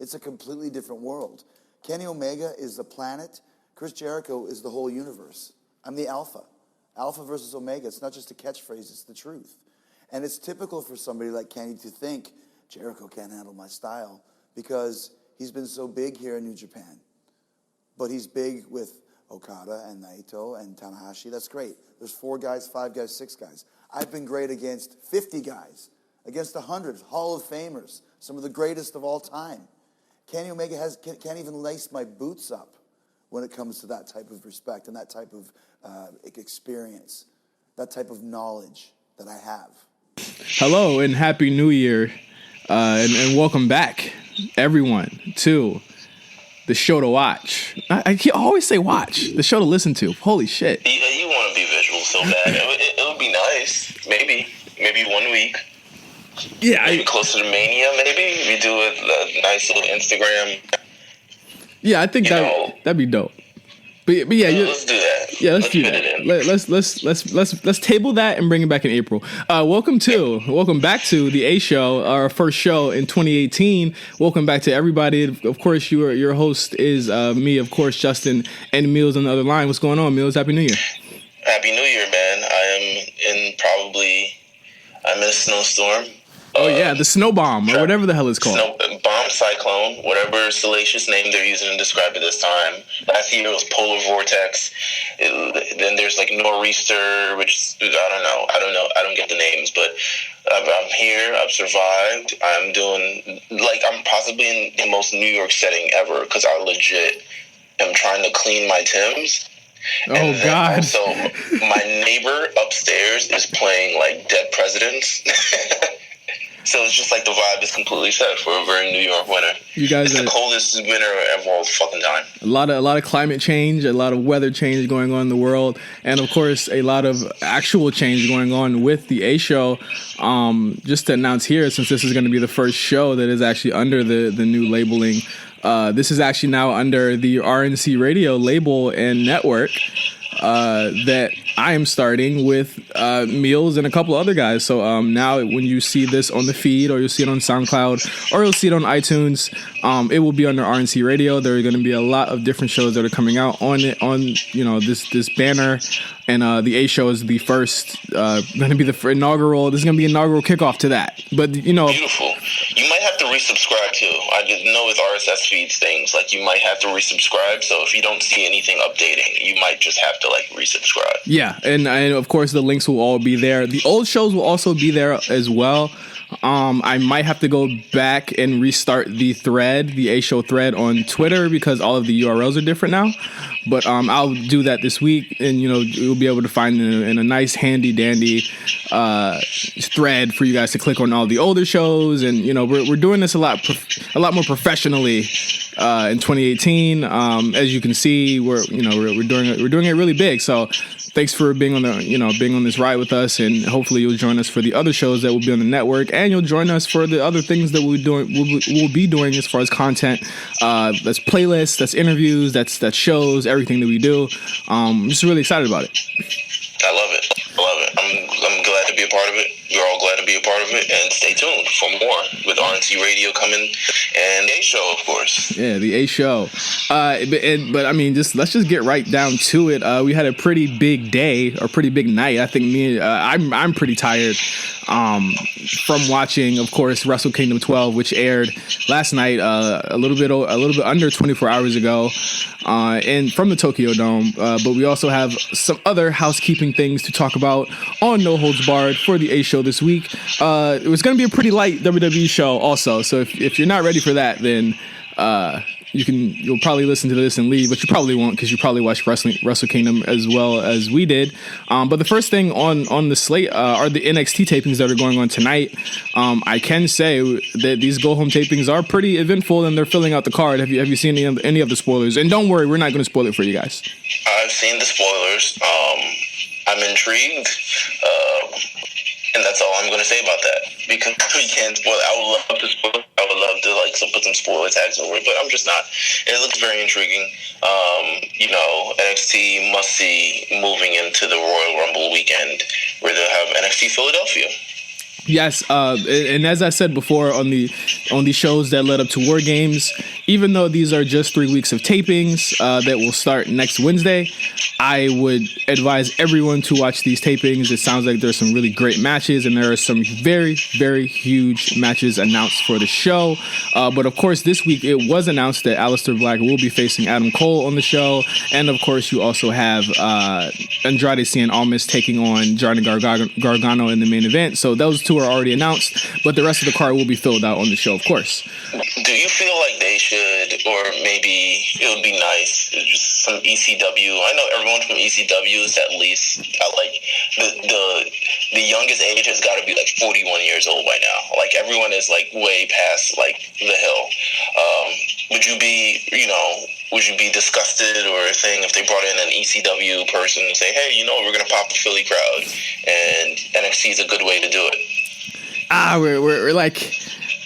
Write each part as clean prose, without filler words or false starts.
It's a completely different world. Kenny Omega is the planet. Chris Jericho is the whole universe. I'm the alpha. Alpha versus Omega. It's not just a catchphrase, it's the truth. And it's typical for somebody like Kenny to think, Jericho can't handle my style, because he's been so big here in New Japan. But he's big with Okada and Naito and Tanahashi. That's great. There's 4 guys, 5 guys, 6 guys. I've been great against 50 guys, against 100 Hall of Famers, some of the greatest of all time. Kenny Omega can't even lace my boots up when it comes to that type of respect and that type of experience, that type of knowledge that I have. Hello and Happy New Year, and welcome back, everyone, to the show to watch. I always say watch, the show to listen to. Holy shit. You want to be visual so bad. It would be nice. Maybe 1 week. Yeah. Maybe closer to Mania, maybe. We do a nice little Instagram. Yeah, I think that'd be dope. But yeah, let's do that. Yeah, let's do that. Let's table that and bring it back in April. Welcome back to the A Show, our first show in 2018. Welcome back to everybody. Of course, your host is me, of course, Justin, and Meelz on the other line. What's going on, Meelz? Happy New Year. Happy New Year, man. I'm in a snowstorm. Oh yeah, the snow bomb or whatever the hell it's called. Bomb, cyclone, whatever salacious name they're using to describe it this time. Last year it was polar vortex. Then there's like nor'easter, which I don't know. I don't get the names, but I'm here. I've survived. I'm possibly in the most New York setting ever because I legit am trying to clean my Timbs. Oh God! Also, my neighbor upstairs is playing like Dead Presidents. So it's just like the vibe is completely set for a very New York winter. You guys, it's the coldest winter of all fucking time. A lot of climate change, a lot of weather change going on in the world, and of course a lot of actual change going on with the A Show. Just to announce here, since this is going to be the first show that is actually under the new labeling, this is actually now under the RNC Radio label and network. That I am starting with Meelz and a couple other guys. So now when you see this on the feed, or you'll see it on SoundCloud, or you'll see it on iTunes, it will be under RNC Radio. There are going to be a lot of different shows that are coming out on it, on this banner. And the A Show is the first, going to be the inaugural. This is going to be inaugural kickoff to that. But beautiful. You might have to resubscribe too. I just know with RSS feeds things, like you might have to resubscribe. So if you don't see anything updating, you might just have to resubscribe. Yeah, and of course the links will all be there. The old shows will also be there as well. I might have to go back and restart the A Show thread on Twitter because all of the URLs are different now. But I'll do that this week, and you'll be able to find in a nice handy dandy thread for you guys to click on all the older shows. And we're doing this a lot more professionally in 2018. As you can see, we're doing it really big. So thanks for being on this ride with us, and hopefully you'll join us for the other shows that will be on the network, and you'll join us for the other things that we'll be doing as far as content. That's playlists, that's interviews, that's shows, everything that we do. I'm just really excited about it. I love it. I'm glad to be a part of it. We're all glad to be a part of it, and stay tuned for more with RNC Radio coming, and the A Show, of course. Yeah, the A Show. But I mean, let's just get right down to it. We had a pretty big day, or pretty big night. I think I'm pretty tired from watching, of course, Wrestle Kingdom 12, which aired last night, a little bit under 24 hours ago, and from the Tokyo Dome. But we also have some other housekeeping things to talk about on No Holds Barred for the A Show this week. It was going to be a pretty light WWE show also, so if you're not ready for that, then you'll probably listen to this and leave, but you probably won't, because you probably watched Wrestle Kingdom as well as we did. But the first thing on the slate are the NXT tapings that are going on tonight. I can say that these go-home tapings are pretty eventful, and they're filling out the card. Have you seen any of the spoilers? And don't worry, we're not going to spoil it for you guys. I've seen the spoilers. I'm intrigued. And that's all I'm going to say about that, because we can't spoil it. I would love to spoil it. I would love to put some spoiler tags over it, but I'm just not. It looks very intriguing. NXT must see moving into the Royal Rumble weekend, where they'll have NXT Philadelphia. Yes, and as I said before on the shows that led up to War Games, even though these are just 3 weeks of tapings that will start next Wednesday, I would advise everyone to watch these tapings. It sounds like there's some really great matches, and there are some very, very huge matches announced for the show. But of course, this week it was announced that Aleister Black will be facing Adam Cole on the show, and of course, you also have Andrade Cien Almas taking on Johnny Gargano in the main event. So those two are already announced, but the rest of the card will be filled out on the show, of course. Do you feel like they should, or maybe it would be nice, just some ECW? I know everyone from ECW is at least like the youngest age has got to be like 41 years old by now. Like everyone is like way past like the hill. Would you be disgusted or a thing if they brought in an ECW person and say, hey, we're going to pop the Philly crowd, and NXT is a good way to do it?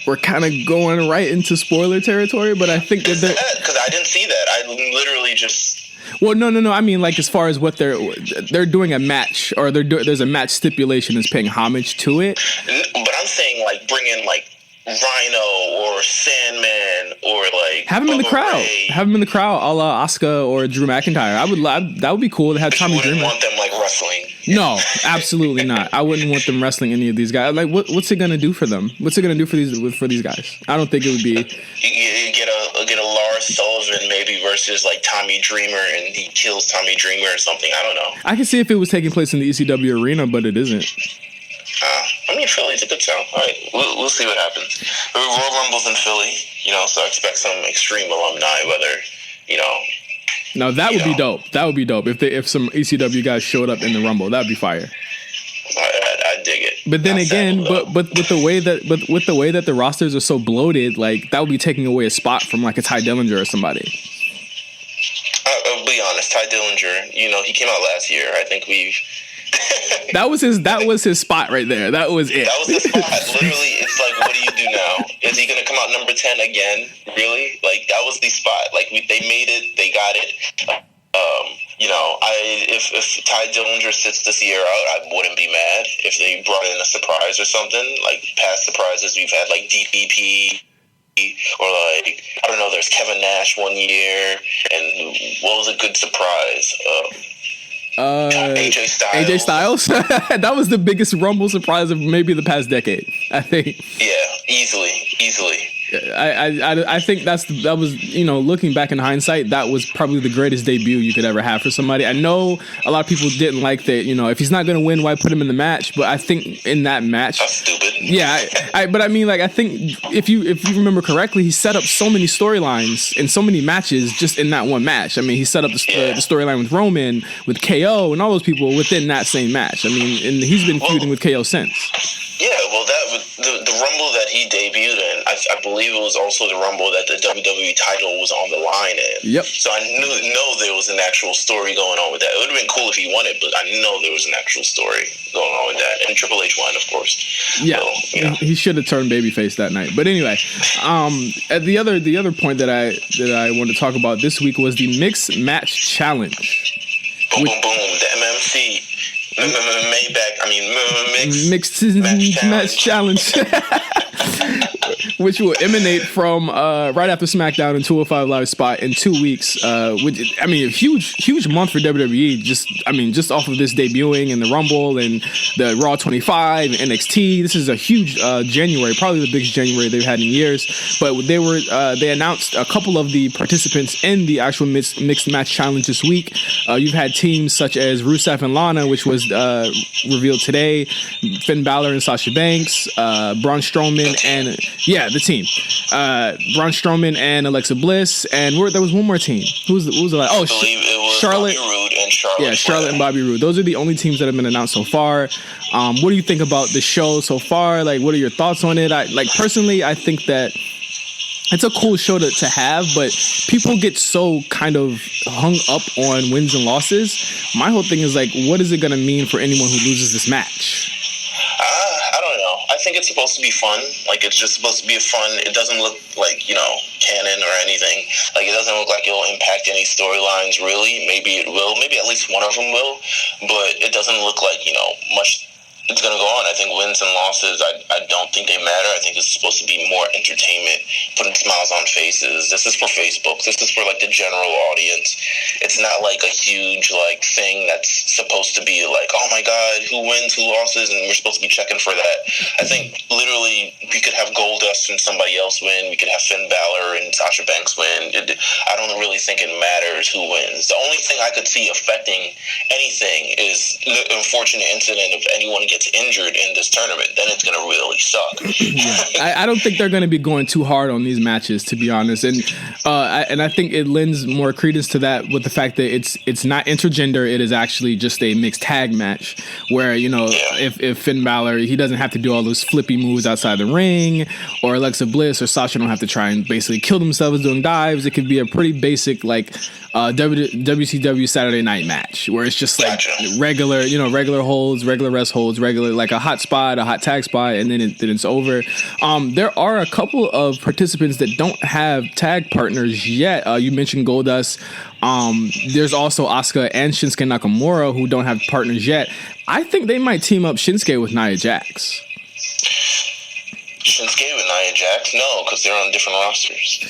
We're kind of going right into spoiler territory, but I think that because I didn't see that. I literally just. Well, no. I mean, like as far as what they're doing a match, or there's a match stipulation that's paying homage to it. But I'm saying like bring in like Rhino or Sandman or like have him in the crowd. Ray. Have him in the crowd, a la Asuka or Drew McIntyre. That would be cool to have Tommy Dreamer. You wouldn't want them like wrestling. No, absolutely not. I wouldn't want them wrestling any of these guys. Like, what's it gonna do for them? What's it gonna do for these guys? I don't think it would be. You get a Lars Sullivan maybe versus like Tommy Dreamer, and he kills Tommy Dreamer or something. I don't know. I can see if it was taking place in the ECW arena, but it isn't. I mean, Philly's a good town. All right, we'll see what happens. The Royal Rumble's in Philly, so I expect some extreme alumni, whether, No, that would be dope. That would be dope if some ECW guys showed up in the Rumble. That'd be fire. I dig it. But then again, but with the way that the rosters are so bloated, like that would be taking away a spot from like a Ty Dillinger or somebody. I'll be honest, Ty Dillinger, he came out last year. I think we've. That was his spot right there. That was it. That was his spot. Literally, it's like, what do you do now? Is he going to come out number 10 again? Really? Like, that was the spot. Like, they made it. They got it. If Ty Dillinger sits this year out, I wouldn't be mad if they brought in a surprise or something. Like, past surprises, we've had, like, DDP. Or like, I don't know, there's Kevin Nash one year. And what was a good surprise? AJ Styles. That was the biggest Rumble surprise of maybe the past decade, I think. Yeah, easily. I think that was looking back in hindsight, that was probably the greatest debut you could ever have for somebody. I know a lot of people didn't like that. If he's not going to win, why put him in the match? But I think in that match, that's stupid. Yeah, but I mean, like, I think if you remember correctly, he set up so many storylines in so many matches just in that one match. I mean, he set up the storyline with Roman, with KO, and all those people within that same match. I mean, and he's been feuding with KO since. Yeah, well, that was the Rumble that he debuted in. I believe it was also the Rumble that the WWE title was on the line in. Yep. So I know there was an actual story going on with that. It would have been cool if he won it, but I know there was an actual story going on with that. And Triple H won, of course. Yeah, so, he should have turned babyface that night. But anyway, the other point that I wanted to talk about this week was the Mixed Match Challenge. Boom, boom, the MMC. Mixed Match Challenge. Which will emanate from right after SmackDown and 205 Live spot in 2 weeks. Which, I mean, a huge month for WWE. Just off of this debuting and the Rumble and the Raw 25 and NXT. This is a huge January, probably the biggest January they've had in years. But they announced a couple of the participants in the actual Mixed Match Challenge this week. You've had teams such as Rusev and Lana, which was revealed today. Finn Balor and Sasha Banks, Braun Strowman and the team. Braun Strowman and Alexa Bliss, and there was one more team. Who was the last? Oh, Charlotte. Bobby Roode and Charlotte. Yeah, Charlotte and Bobby Roode. Those are the only teams that have been announced so far. What do you think about the show so far? Like, what are your thoughts on it? Personally, I think that it's a cool show to have, but people get so kind of hung up on wins and losses. My whole thing is like, what is it going to mean for anyone who loses this match? I don't know. I think it's supposed to be fun. Like, it's just supposed to be fun. It doesn't look like, canon or anything. Like, it doesn't look like it'll impact any storylines, really. Maybe it will. Maybe at least one of them will. But it doesn't look like, much it's going to go on. I think wins and losses, I don't think they matter. I think it's supposed to be more entertainment, putting smiles on faces. This is for Facebook. This is for, like, the general audience. It's not, like, a huge, like, thing that's supposed to be, like, oh, my God, who wins, who losses, and we're supposed to be checking for that. I think, literally, we could have Goldust and somebody else win. We could have Finn Balor and Sasha Banks win. I don't really think it matters who wins. The only thing I could see affecting anything is the unfortunate incident of anyone gets injured in this tournament. Then it's going to really suck. I don't think they're going to be going too hard on these matches, to be honest, and I think it lends more credence to that with the fact that it's not intergender. It is actually just a mixed tag match where, you know, if Finn Balor, he doesn't have to do all those flippy moves outside the ring, or Alexa Bliss or Sasha don't have to try and basically kill themselves doing dives. It could be a pretty basic, like, WCW Saturday Night match where it's just like regular holds, regular rest holds, regular, like a hot spot, a hot tag spot, and then it's over. There are a couple of participants that don't have tag partners yet. You mentioned Goldust. There's also Asuka and Shinsuke Nakamura who don't have partners yet. I think they might team up Shinsuke with Nia Jax. Shinsuke with Nia Jax? No, because they're on different rosters.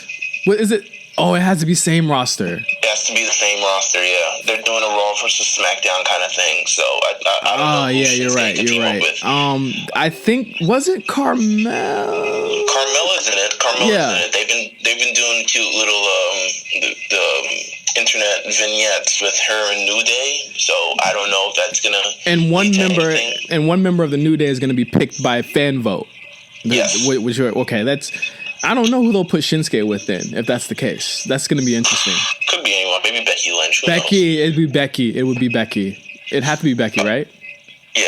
What is it? Oh, it has to be same roster. It has to be the same roster, yeah. They're doing a Raw versus SmackDown kind of thing, so I don't know. Oh, yeah, you're right. I think, was it Carmella? Carmella's in it. Carmella's in it. They've been doing cute little the internet vignettes with her and New Day, so I don't know if that's gonna. And one member of the New Day is gonna be picked by fan vote. Yes. Okay, that's. I don't know who they'll put Shinsuke with then, if that's the case. That's going to be interesting. Could be anyone. Maybe Becky Lynch. Becky, it'd be Becky. It would be Becky. It'd have to be Becky, right? Yeah.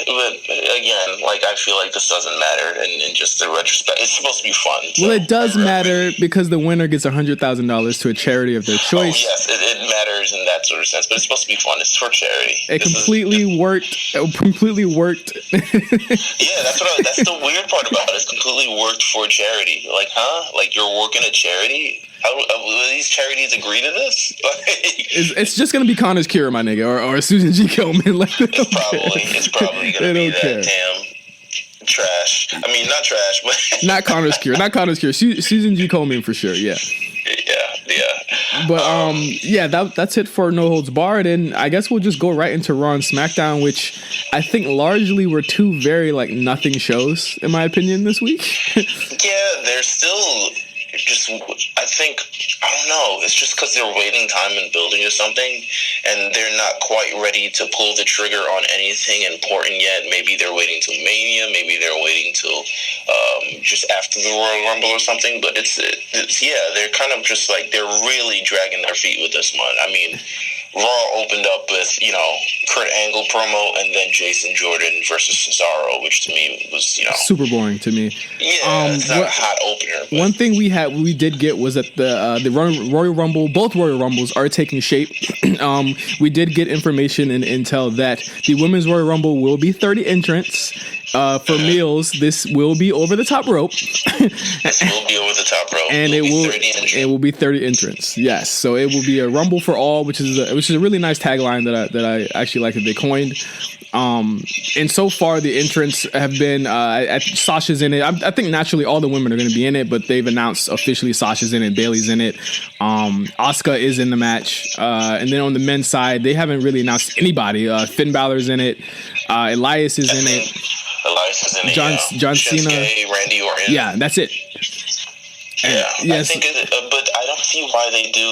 But again, like, I feel like this doesn't matter in just the retrospect. It's supposed to be fun. So well, it does matter because the winner gets $100,000 to a charity of their choice. Oh, yes. It matters in that sort of sense, but it's supposed to be fun. It's for charity. It completely worked. Yeah, that's the weird part about it. It's completely worked for charity. Like, huh? Like, you're working a charity? Will these charities agree to this? It's just gonna be Connor's Cure, my nigga, or Susan G. Komen. Like, it's probably gonna be that damn trash. I mean, not trash, but not Connor's Cure. Susan G. Komen for sure. Yeah. But that's it for No Holds Barred, and I guess we'll just go right into Raw and SmackDown, which I think largely were two very like nothing shows in my opinion this week. Yeah, they're still. I think, I don't know, it's just because they're waiting time and building to something, and they're not quite ready to pull the trigger on anything important yet. Maybe they're waiting till Mania, maybe they're waiting till just after the Royal Rumble or something, but it's they're kind of just like, they're really dragging their feet with this one. I mean, Raw opened up with, Kurt Angle promo and then Jason Jordan versus Cesaro, which to me was, super boring to me. Yeah, it's not a hot opener. But one thing we did get was that the Royal Rumble, both Royal Rumbles are taking shape. We did get information and intel that the Women's Royal Rumble will be 30 entrants. For Meelz, this will be over the top rope. This will be over the top rope, and it will be 30 entrants. Yes, so it will be a Rumble for all, which is a really nice tagline that I actually like that they coined. And so far the entrants have been Sasha's in it. I think naturally all the women are going to be in it, but they've announced officially Sasha's in it, Bayley's in it, Asuka is in the match, and then on the men's side they haven't really announced anybody. Finn Balor's in it, Elias is in it. John Cena, Randy Orton. Yeah, that's it. Yeah, yes. I think, but I don't see why they do.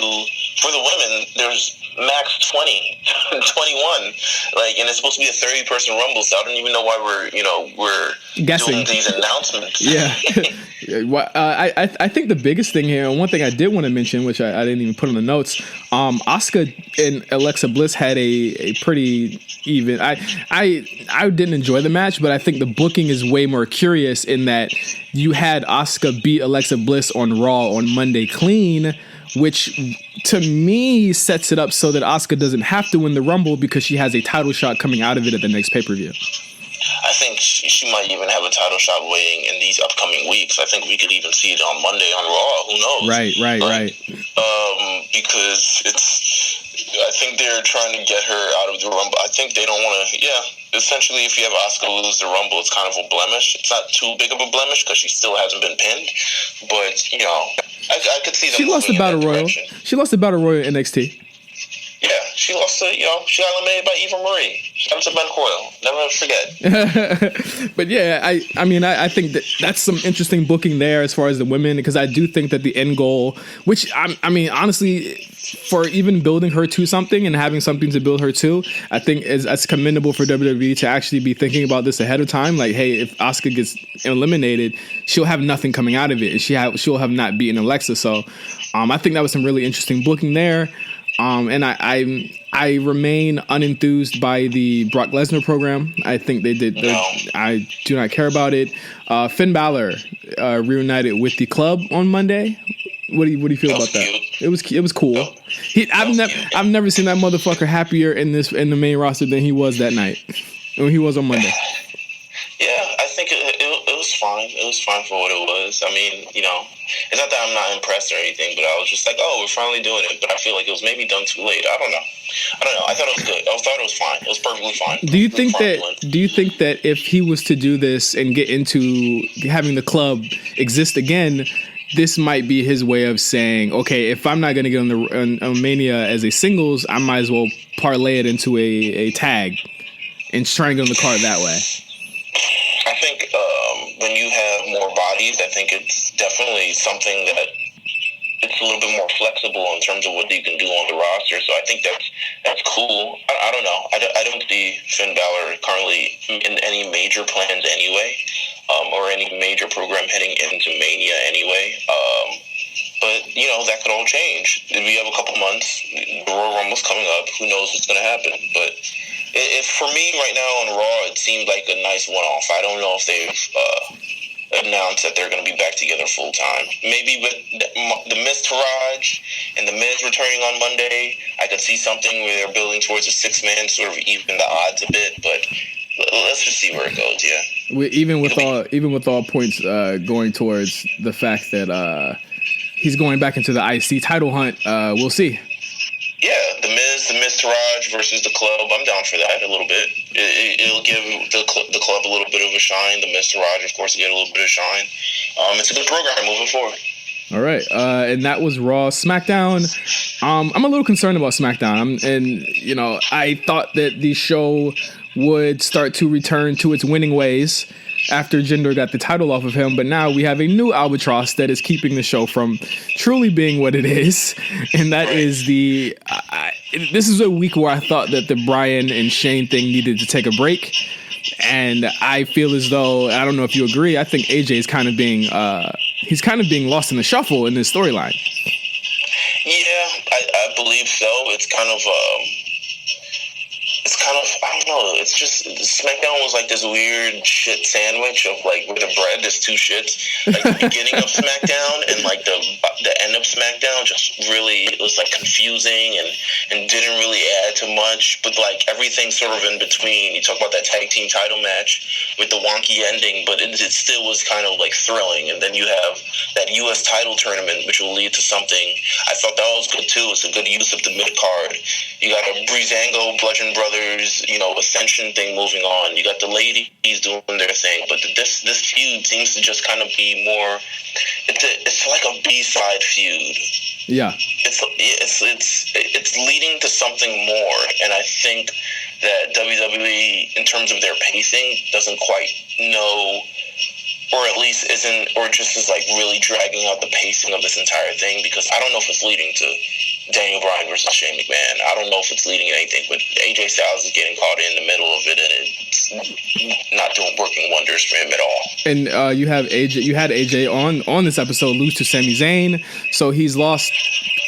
For the women, there's max 20, 21, like, and it's supposed to be a 30-person Rumble. So I don't even know why we're guessing doing these announcements. Yeah. I think the biggest thing here, and one thing I did want to mention, which I didn't even put on the notes, Asuka and Alexa Bliss had a pretty even. I didn't enjoy the match, but I think the booking is way more curious in that you had Asuka beat Alexa Bliss on Raw on Monday clean, which to me sets it up so that Asuka doesn't have to win the Rumble because she has a title shot coming out of it at the next pay-per-view. I think she might even have a title shot waiting in these upcoming weeks. I think we could even see it on Monday on Raw. Who knows? Right. Because I think they're trying to get her out of the Rumble. I think they don't want to. Yeah, essentially, if you have Asuka lose the Rumble, it's kind of a blemish. It's not too big of a blemish because she still hasn't been pinned. But I could see them. She lost the Battle Royal. She lost the Battle Royal in NXT. Yeah, she lost to, she got eliminated by Eva Marie. Shout out to Ben Coyle. Never forget. But yeah, I think that's some interesting booking there as far as the women, because I do think that the end goal, which honestly, for even building her to something and having something to build her to, I think that's commendable for WWE to actually be thinking about this ahead of time. Like, hey, if Asuka gets eliminated, she'll have nothing coming out of it, and she'll have not beaten Alexa. So, I think that was some really interesting booking there. And I remain unenthused by the Brock Lesnar program. I think they did. I do not care about it. Finn Balor reunited with the club on Monday. What do you feel about that? It was cool. I've never seen that motherfucker happier in the main roster than he was that night when he was on Monday. Yeah, I think it was fine. It was fine for what it was. I mean, it's not that I'm not impressed or anything, but I was just like, oh, we're finally doing it. But I feel like it was maybe done too late. I don't know. I thought it was good. I thought it was fine. It was perfectly fine. Do you think that if he was to do this and get into having the club exist again, this might be his way of saying, okay, if I'm not going to get on Mania as a singles, I might as well parlay it into a tag and try and get on the card that way? I think when you have more bodies, I think it's definitely something that it's a little bit more flexible in terms of what you can do on the roster. So I think that's cool. I don't know. I don't see Finn Balor currently in any major plans anyway, or any major program heading into Mania anyway. But that could all change. We have a couple months. The Royal Rumble's coming up. Who knows what's going to happen? But if for me right now on Raw, it seemed like a nice one-off. I don't know if they've announced that they're going to be back together full time. Maybe with the Miz Taraj and the Miz returning on Monday, I could see something where they're building towards a 6-man, sort of even the odds a bit. But let's just see where it goes. Yeah. Even with all points going towards the fact that he's going back into the IC title hunt, we'll see. Yeah, the Miz Taraj versus the club. I'm down for that a little bit. It'll give the club a little bit of a shine. The Miz Taraj, of course, will get a little bit of shine. It's a good program moving forward. All right, and that was Raw. SmackDown. I'm a little concerned about SmackDown, I thought that the show would start to return to its winning ways after Jinder got the title off of him, but now we have a new albatross that is keeping the show from truly being what it is, and that is this is a week where I thought that the Bryan and Shane thing needed to take a break, and I feel as though, I don't know if you agree, I think AJ is kind of being lost in the shuffle in this storyline. Yeah, I believe so. It's kind of I don't know. It's just SmackDown was like this weird shit sandwich of like with the bread. There's two shits. Like the beginning of SmackDown and like the end of SmackDown just really, it was like confusing and didn't really add to much. But like everything sort of in between. You talk about that tag team title match with the wonky ending, but it still was kind of like thrilling. And then you have that U.S. title tournament, which will lead to something. I thought that was good too. It's a good use of the mid card. You got a Breezango, Bludgeon Brothers, Ascension thing moving on. You got the ladies doing their thing, but this feud seems to just kind of be more. It's like a B-side feud. Yeah. It's leading to something more, and I think that WWE, in terms of their pacing, doesn't quite know, or at least isn't, or just is like really dragging out the pacing of this entire thing, because I don't know if it's leading to Daniel Bryan versus Shane McMahon. I don't know if it's leading to anything, but AJ Styles is getting caught in the middle of it, and it's not working wonders for him at all. And you had AJ on this episode lose to Sami Zayn, so he's lost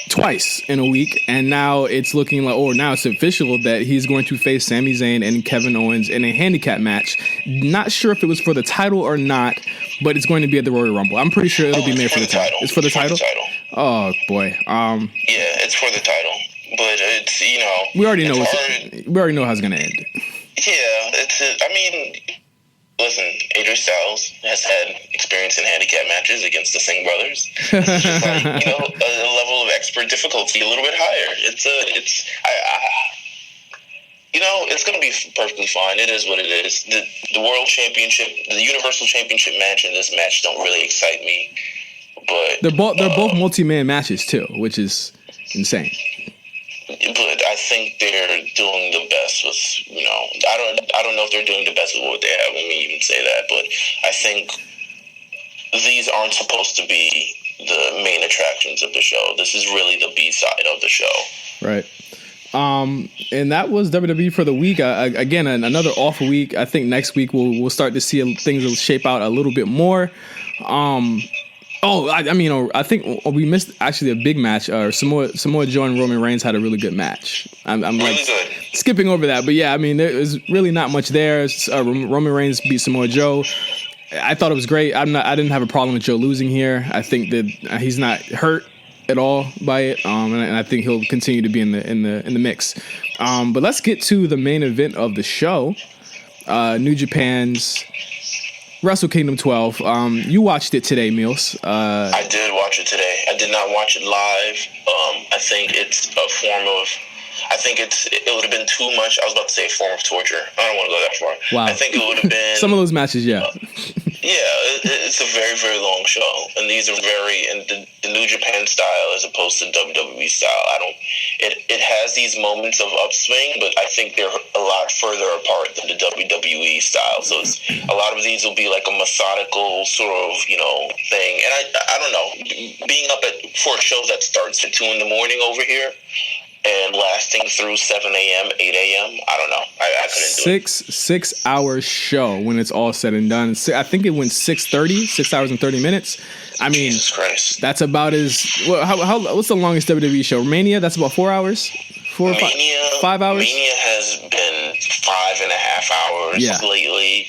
twice in a week, and now it's looking like, now it's official that he's going to face Sami Zayn and Kevin Owens in a handicap match. Not sure if it was for the title or not, but it's going to be at the Royal Rumble. I'm pretty sure it'll be made for the title. It's for the title? Oh boy. Yeah, it's for the title, but it's we already know how it's gonna end. Yeah, listen, AJ Styles has had experience in handicap matches against the Singh brothers. It's just like, a level of expertise for difficulty a little bit higher. It's going to be perfectly fine. It is what it is. The World Championship, the Universal Championship match and this match don't really excite me. But they're both multi-man matches too, which is insane. But I think they're doing the best with, I don't know if they're doing the best with what they have. Let me even say that. But I think these aren't supposed to be the main attractions of the show. This is really the B-side of the show. Right. And that was WWE for the week. Again, another off week. I think next week we'll start to see things will shape out a little bit more. I think we missed actually a big match. Samoa Joe and Roman Reigns had a really good match. I'm really like good. Skipping over that, but yeah, I mean there was really not much there. Roman Reigns beat Samoa Joe. I thought it was great. I didn't have a problem with Joe losing here. I think that he's not hurt at all by it, and I think he'll continue to be in the mix. But let's get to the main event of the show, New Japan's Wrestle Kingdom 12. You watched it today, Meelz. I did watch it today. I did not watch it live. I think it's a form of. I think it would have been too much. I was about to say a form of torture. I don't want to go that far. Wow. I think it would have been some of those matches, yeah. It's a very, very long show, and these are the New Japan style as opposed to WWE style. It has these moments of upswing, but I think they're a lot further apart than the WWE style. So a lot of these will be like a methodical sort of thing. And I don't know, being up for a show that starts at 2 a.m. over here and lasting through 7 a.m., 8 a.m. I don't know. I couldn't do it. 6 hour show when it's all said and done. I think it went 6 hours and 30 minutes. I mean, Jesus Christ. That's about what's the longest WWE show? Mania? That's about 4 hours? 4 or 5 hours? Mania has been 5.5 hours lately.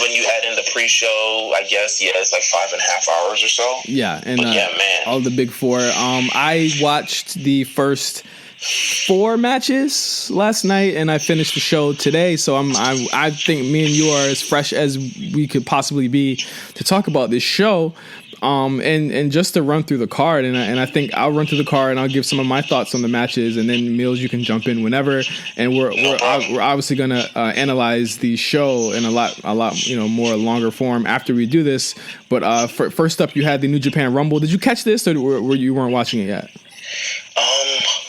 When you add in the pre-show, I guess, it's like 5.5 hours or so. Yeah, and man, all the big four. I watched the first 4 matches last night, and I finished the show today. So I think me and you are as fresh as we could possibly be to talk about this show. And just to run through the card, and I think I'll run through the card and I'll give some of my thoughts on the matches, and then Meelz, you can jump in whenever. And we're obviously gonna analyze the show in a lot more longer form after we do this. But first up, you had the New Japan Rumble. Did you catch this, or were you weren't watching it yet?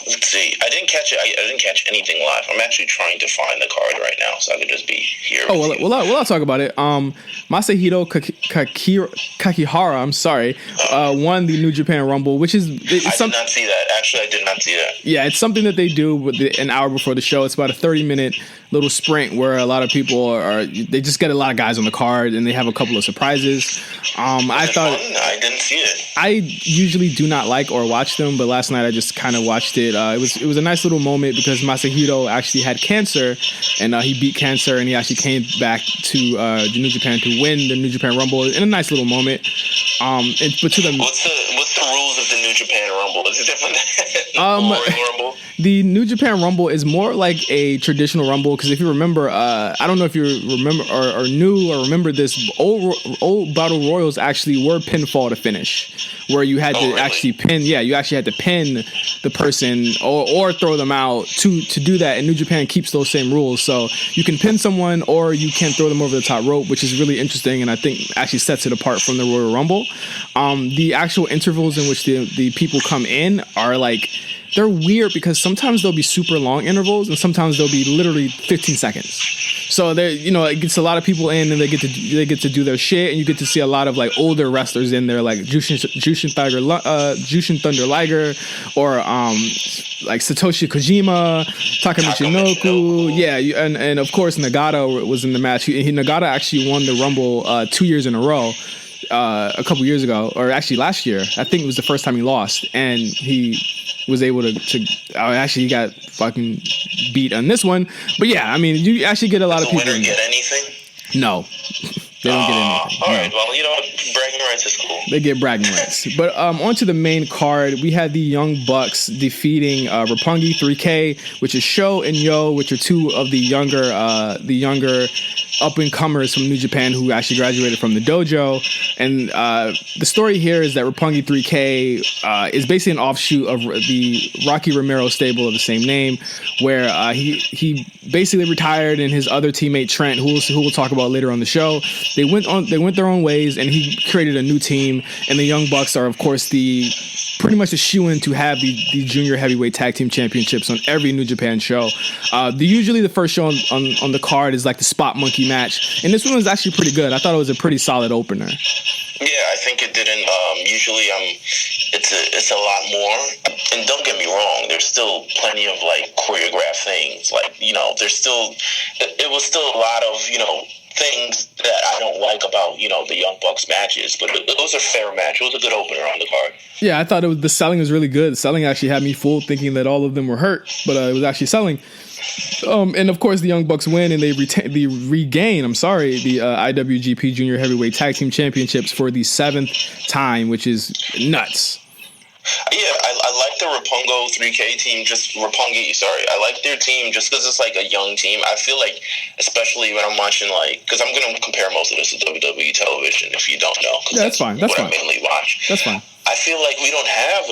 Let's see. I didn't catch it. I didn't catch anything live. I'm actually trying to find the card right now so I could just be here. I'll talk about it. Masahiro Kakihara, I'm sorry, won the New Japan Rumble, which is... I did not see that. Actually, I did not see that. Yeah, it's something that they do an hour before the show. It's about a 30-minute little sprint where a lot of people they just get a lot of guys on the card, and they have a couple of surprises. I didn't see it. I usually do not like or watch them, but last night I just kind of watched it. It was a nice little moment because Masahiro actually had cancer, and he beat cancer, and he actually came back to New Japan to win the New Japan Rumble in a nice little moment. What's the rules of the New Japan Rumble? Is it different than the Rumble? The New Japan Rumble is more like a traditional Rumble because if you remember, I don't know if you remember or knew or remember this, old Battle Royals actually were pinfall to finish, where you had to actually pin. Yeah, you actually had to pin the person or throw them out to do that. And New Japan keeps those same rules, so you can pin someone or you can throw them over the top rope, which is really interesting and I think actually sets it apart from the Royal Rumble. The actual intervals in which the people come in are like, they're weird because sometimes they'll be super long intervals and sometimes they'll be literally 15 seconds. So it gets a lot of people in and they get to do their shit, and you get to see a lot of like older wrestlers in there, like Jushin Thunder Liger or like Satoshi Kojima, Takamichi Noku. Yeah, and of course Nagata was in the match. Nagata actually won the Rumble 2 years in a row. A couple years ago, or actually last year, I think it was the first time he lost, and he was able to actually he got fucking beat on this one. But yeah, I mean, you actually get a lot of people. Does the winner get anything? No. They don't get anything. All right. Well, you know what? Bragging rights is cool. They get bragging rights. But onto the main card, we had the Young Bucks defeating Roppongi 3K, which is Sho and Yo, which are two of the younger up-and-comers from New Japan who actually graduated from the dojo. And the story here is that Roppongi 3K is basically an offshoot of the Rocky Romero stable of the same name, where he basically retired, and his other teammate Trent, who we'll talk about later on the show, they went their own ways, and he created a new team. And the Young Bucks are, of course, pretty much a shoo-in to have the junior heavyweight tag team championships on every New Japan show. Usually the first show on the card is like the Spot Monkey match, and this one was actually pretty good. I thought it was a pretty solid opener. Yeah, I think it didn't. Usually, it's a lot more. And don't get me wrong, there's still plenty of like choreographed things. Like, you know, it was still a lot of, you know, things that I don't like about, you know, the Young Bucks matches, but it was a fair match. It was a good opener on the card. Yeah, I thought the selling was really good. The selling actually had me fooled, thinking that all of them were hurt, but it was actually selling. And of course, the Young Bucks win, and they regain the IWGP Junior Heavyweight Tag Team Championships for the 7th time, which is nuts. Yeah, I like the Roppongi 3K team. I like their team just because it's like a young team. I feel like, especially when I'm watching, like, because I'm going to compare most of this to WWE television, if you don't know. Yeah, that's fine. That's fine. I mainly watch. That's fine. I feel like we don't have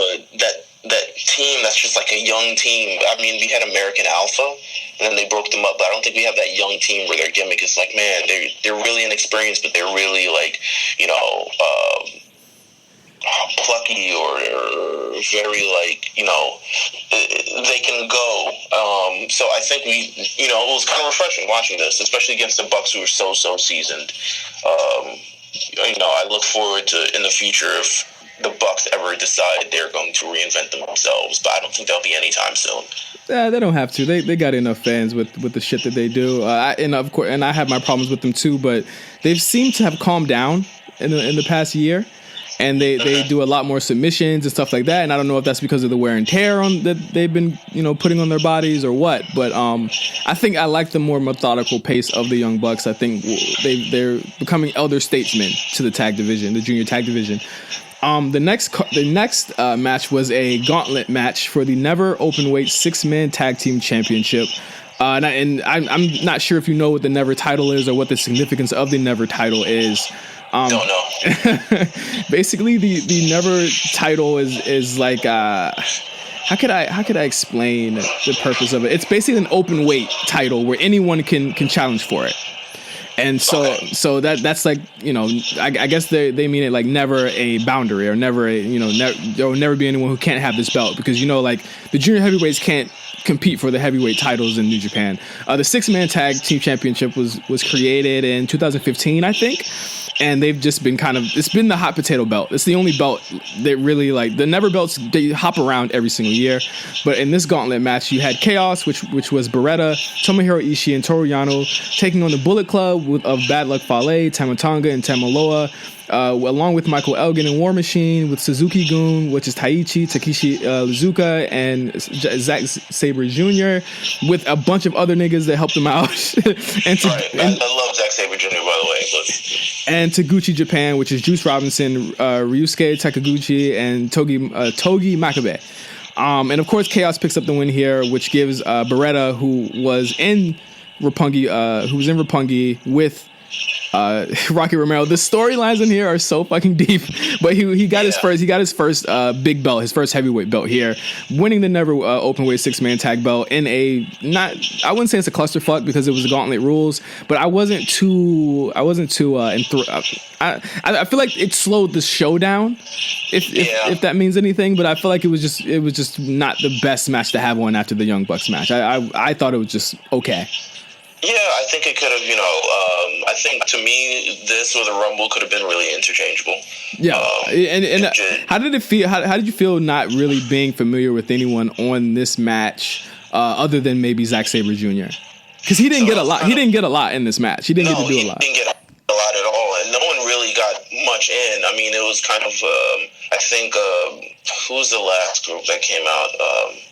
that team that's just like a young team. I mean, we had American Alpha, and then they broke them up, but I don't think we have that young team where their gimmick is like, man, they're really inexperienced, but they're really like, you know, plucky or very like, you know, they can go. So I think it was kind of refreshing watching this, especially against the Bucks, who are so seasoned. You know, I look forward to in the future if the Bucks ever decide they're going to reinvent themselves, but I don't think they'll be anytime soon. Yeah, they don't have to. They got enough fans with the shit that they do, and of course, and I have my problems with them too. But they've seemed to have calmed down in the past year, and they do a lot more submissions and stuff like that. And I don't know if that's because of the wear and tear that they've been, you know, putting on their bodies or what. But I think I like the more methodical pace of the Young Bucks. I think they're becoming elder statesmen to the tag division, the junior tag division. The next match was a gauntlet match for the Never Openweight 6-man Tag Team Championship. And I'm not sure if you know what the Never title is or what the significance of the Never title is. Don't know. Basically, the Never title is like how could I explain the purpose of it? It's basically an open weight title where anyone can challenge for it. And so that's like, you know, I guess they mean it like never a boundary or never a, you know, there will never be anyone who can't have this belt, because, you know, like the junior heavyweights can't compete for the heavyweight titles in New Japan. The 6-man tag team championship was created in 2015, I think. And they've just been it's been the hot potato belt. It's the only belt that really, like, the Never belts, they hop around every single year. But in this gauntlet match, you had Chaos, which was Beretta, Tomohiro Ishii, and Toru Yano taking on the Bullet Club of Bad Luck Fale, Tama Tonga, and Tamaloa. Along with Michael Elgin and War Machine, with Suzuki-gun, which is Taichi, Takeshi Iizuka, and Zack Sabre Jr., with a bunch of other niggas that helped them out. I love Zack Sabre Jr., by the way. And Taguchi Japan, which is Juice Robinson, Ryusuke Takaguchi, and Togi Makabe. And of course, Chaos picks up the win here, which gives Beretta, who was in Roppongi with Rocky Romero. The storylines in here are so fucking deep, but he got his first big belt, his first heavyweight belt here, winning the Never Openweight 6-man tag belt in I wouldn't say it's a clusterfuck because it was the gauntlet rules, but I wasn't too I feel like it slowed the show down, if that means anything. But I feel like it was just not the best match to have on after the Young Bucks match. I thought it was just okay. Yeah, I think it could have, you know, I think to me, this or the Rumble could have been really interchangeable. Yeah. And how did it feel? How did you feel not really being familiar with anyone on this match other than maybe Zack Sabre Jr.? Because he didn't get a lot. He didn't get a lot in this match. He didn't get to do a lot. He didn't get a lot at all, and no one really got much in. I mean, it was kind of I think who was the last group that came out?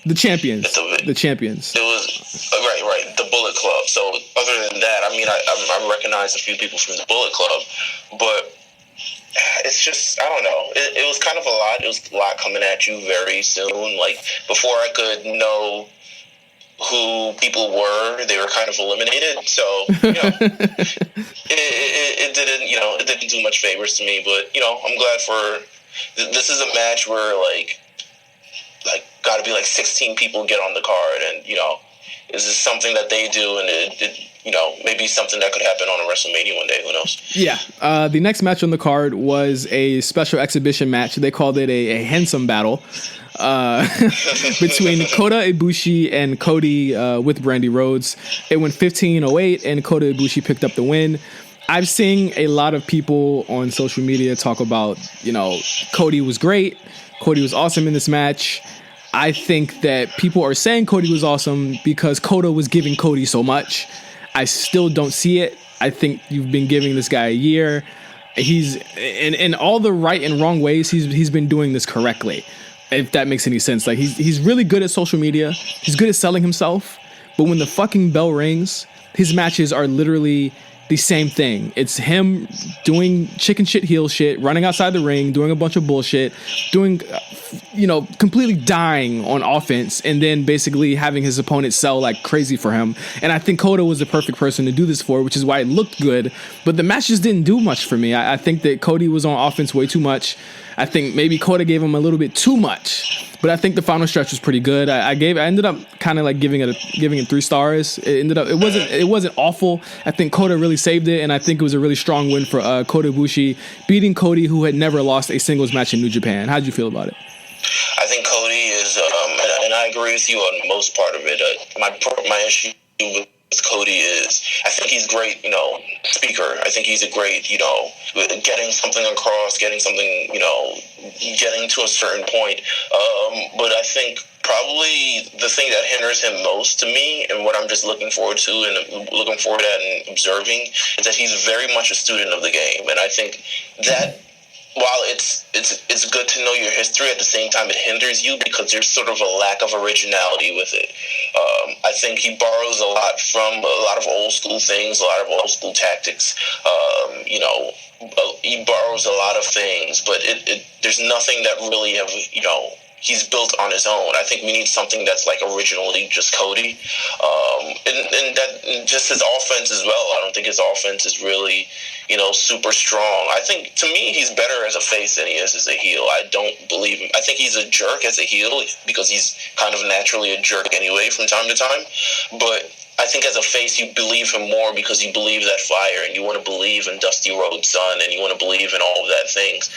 The Champions. The Champions. It was right. The Bullet Club. So other than that, I mean, I recognize a few people from the Bullet Club, but it's just, I don't know. It was kind of a lot. It was a lot coming at you very soon. Like, before I could know who people were, they were kind of eliminated. So, you know, it didn't, you know, it didn't do much favors to me. But, you know, I'm glad for, this is a match where, like got to be like 16 people get on the card. And, you know, is this something that they do? And it you know, maybe something that could happen on a WrestleMania one day. Who knows? Yeah. The next match on the card was a special exhibition match. They called it a handsome battle between Kota Ibushi and Cody with Brandy Rhodes. It went 15-08, and Kota Ibushi picked up the win. I've seen a lot of people on social media talk about, you know, Cody was great. Cody was awesome in this match. I think that people are saying Cody was awesome because Kota was giving Cody so much. I still don't see it. I think you've been giving this guy a year. He's in all the right and wrong ways. He's been doing this correctly, if that makes any sense. Like, he's really good at social media. He's good at selling himself. But when the fucking bell rings, his matches are literally the same thing. It's him doing chicken shit, heel shit, running outside the ring, doing a bunch of bullshit, doing, you know, completely dying on offense, and then basically having his opponent sell like crazy for him. And I think Kota was the perfect person to do this for, which is why it looked good. But the match just didn't do much for me. I think that Cody was on offense way too much. I think maybe Kota gave him a little bit too much. But I think the final stretch was pretty good. I ended up kind of like giving it 3 stars. It wasn't awful. I think Kota really saved it, and I think it was a really strong win for Kota Ibushi, beating Cody, who had never lost a singles match in New Japan. How'd you feel about it? I think Cody is, and I agree with you on most part of it. My issue with Cody is, I think he's great, you know, speaker. I think he's a great, you know, getting something across, getting something, you know, getting to a certain point. But I think probably the thing that hinders him most to me, and what I'm just looking forward to and looking forward at and observing, is that he's very much a student of the game. And I think that while it's good to know your history, at the same time it hinders you because there's sort of a lack of originality with it. I think he borrows a lot from a lot of old school things, a lot of old school tactics. You know, he borrows a lot of things, but there's nothing that really have, you know, he's built on his own. I think we need something that's like originally just Cody, and that just his offense as well. I don't think his offense is really, you know, super strong. I think, to me, he's better as a face than he is as a heel. I don't believe him. I think he's a jerk as a heel because he's kind of naturally a jerk anyway from time to time. But I think as a face, you believe him more because you believe that fire, and you want to believe in Dusty Rhodes' son, and you want to believe in all of that things.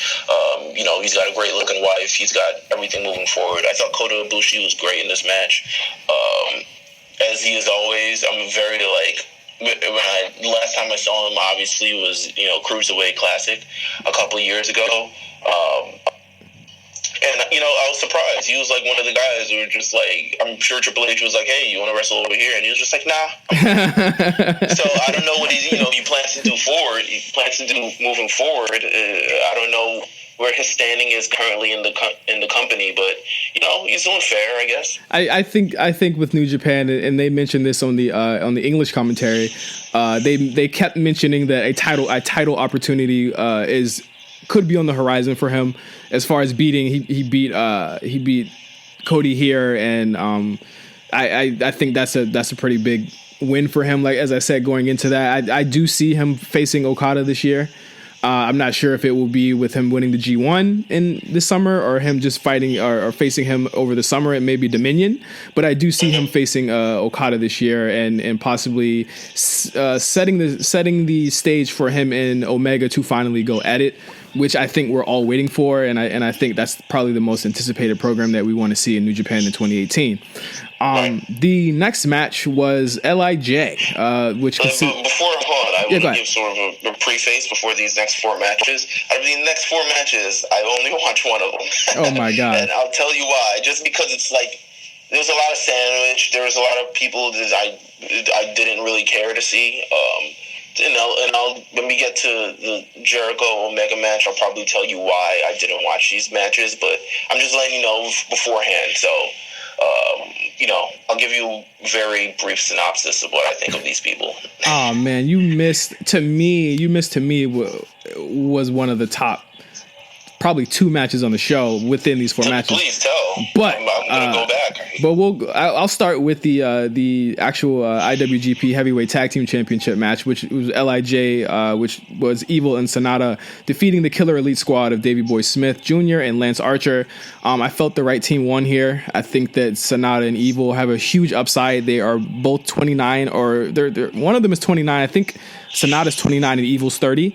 You know, he's got a great looking wife. He's got everything moving forward. I thought Kota Ibushi was great in this match. As he is always, I'm very, like, last time I saw him, obviously, was, you know, Cruiserweight Classic a couple of years ago. And, you know, I was surprised. He was like one of the guys who were just like, I'm sure Triple H was like, hey, you want to wrestle over here? And he was just like, nah. So I don't know what he plans to do forward. He plans to do moving forward. I don't know where his standing is currently in the company, but, you know, he's doing fair, I guess. I think with New Japan, and they mentioned this on the English commentary, they kept mentioning that a title opportunity could be on the horizon for him. As far as beating, he beat Cody here, and I think that's a pretty big win for him. Like, as I said, going into that, I do see him facing Okada this year. I'm not sure if it will be with him winning the G1 in this summer, or him just fighting or facing him over the summer. It may be Dominion, but I do see him facing Okada this year, and possibly setting the stage for him and Omega to finally go at it, which I think we're all waiting for, and I think that's probably the most anticipated program that we want to see in New Japan in 2018. The next match was LIJ, which before hold on, I want to give sort of a preface before these next 4 matches. Out of the next 4 matches, I only watched one of them. Oh my god! And I'll tell you why. Just because it's like there was a lot of sandwich. There was a lot of people that I didn't really care to see. when we get to the Jericho Omega match, I'll probably tell you why I didn't watch these matches, but I'm just letting you know beforehand. So, I'll give you a very brief synopsis of what I think of these people. Oh man, you missed to me was one of the top probably 2 matches on the show within these 4 matches. Please tell. But I'm gonna go back. But I'll start with the actual IWGP Heavyweight Tag Team Championship match, which was LIJ, which was Evil and Sonata defeating the Killer Elite Squad of Davey Boy Smith Jr. and Lance Archer. I felt the right team won here. I think that Sonata and Evil have a huge upside. They are both 29, or they're one of them is 29. I think Sonata's 29 and Evil's 30.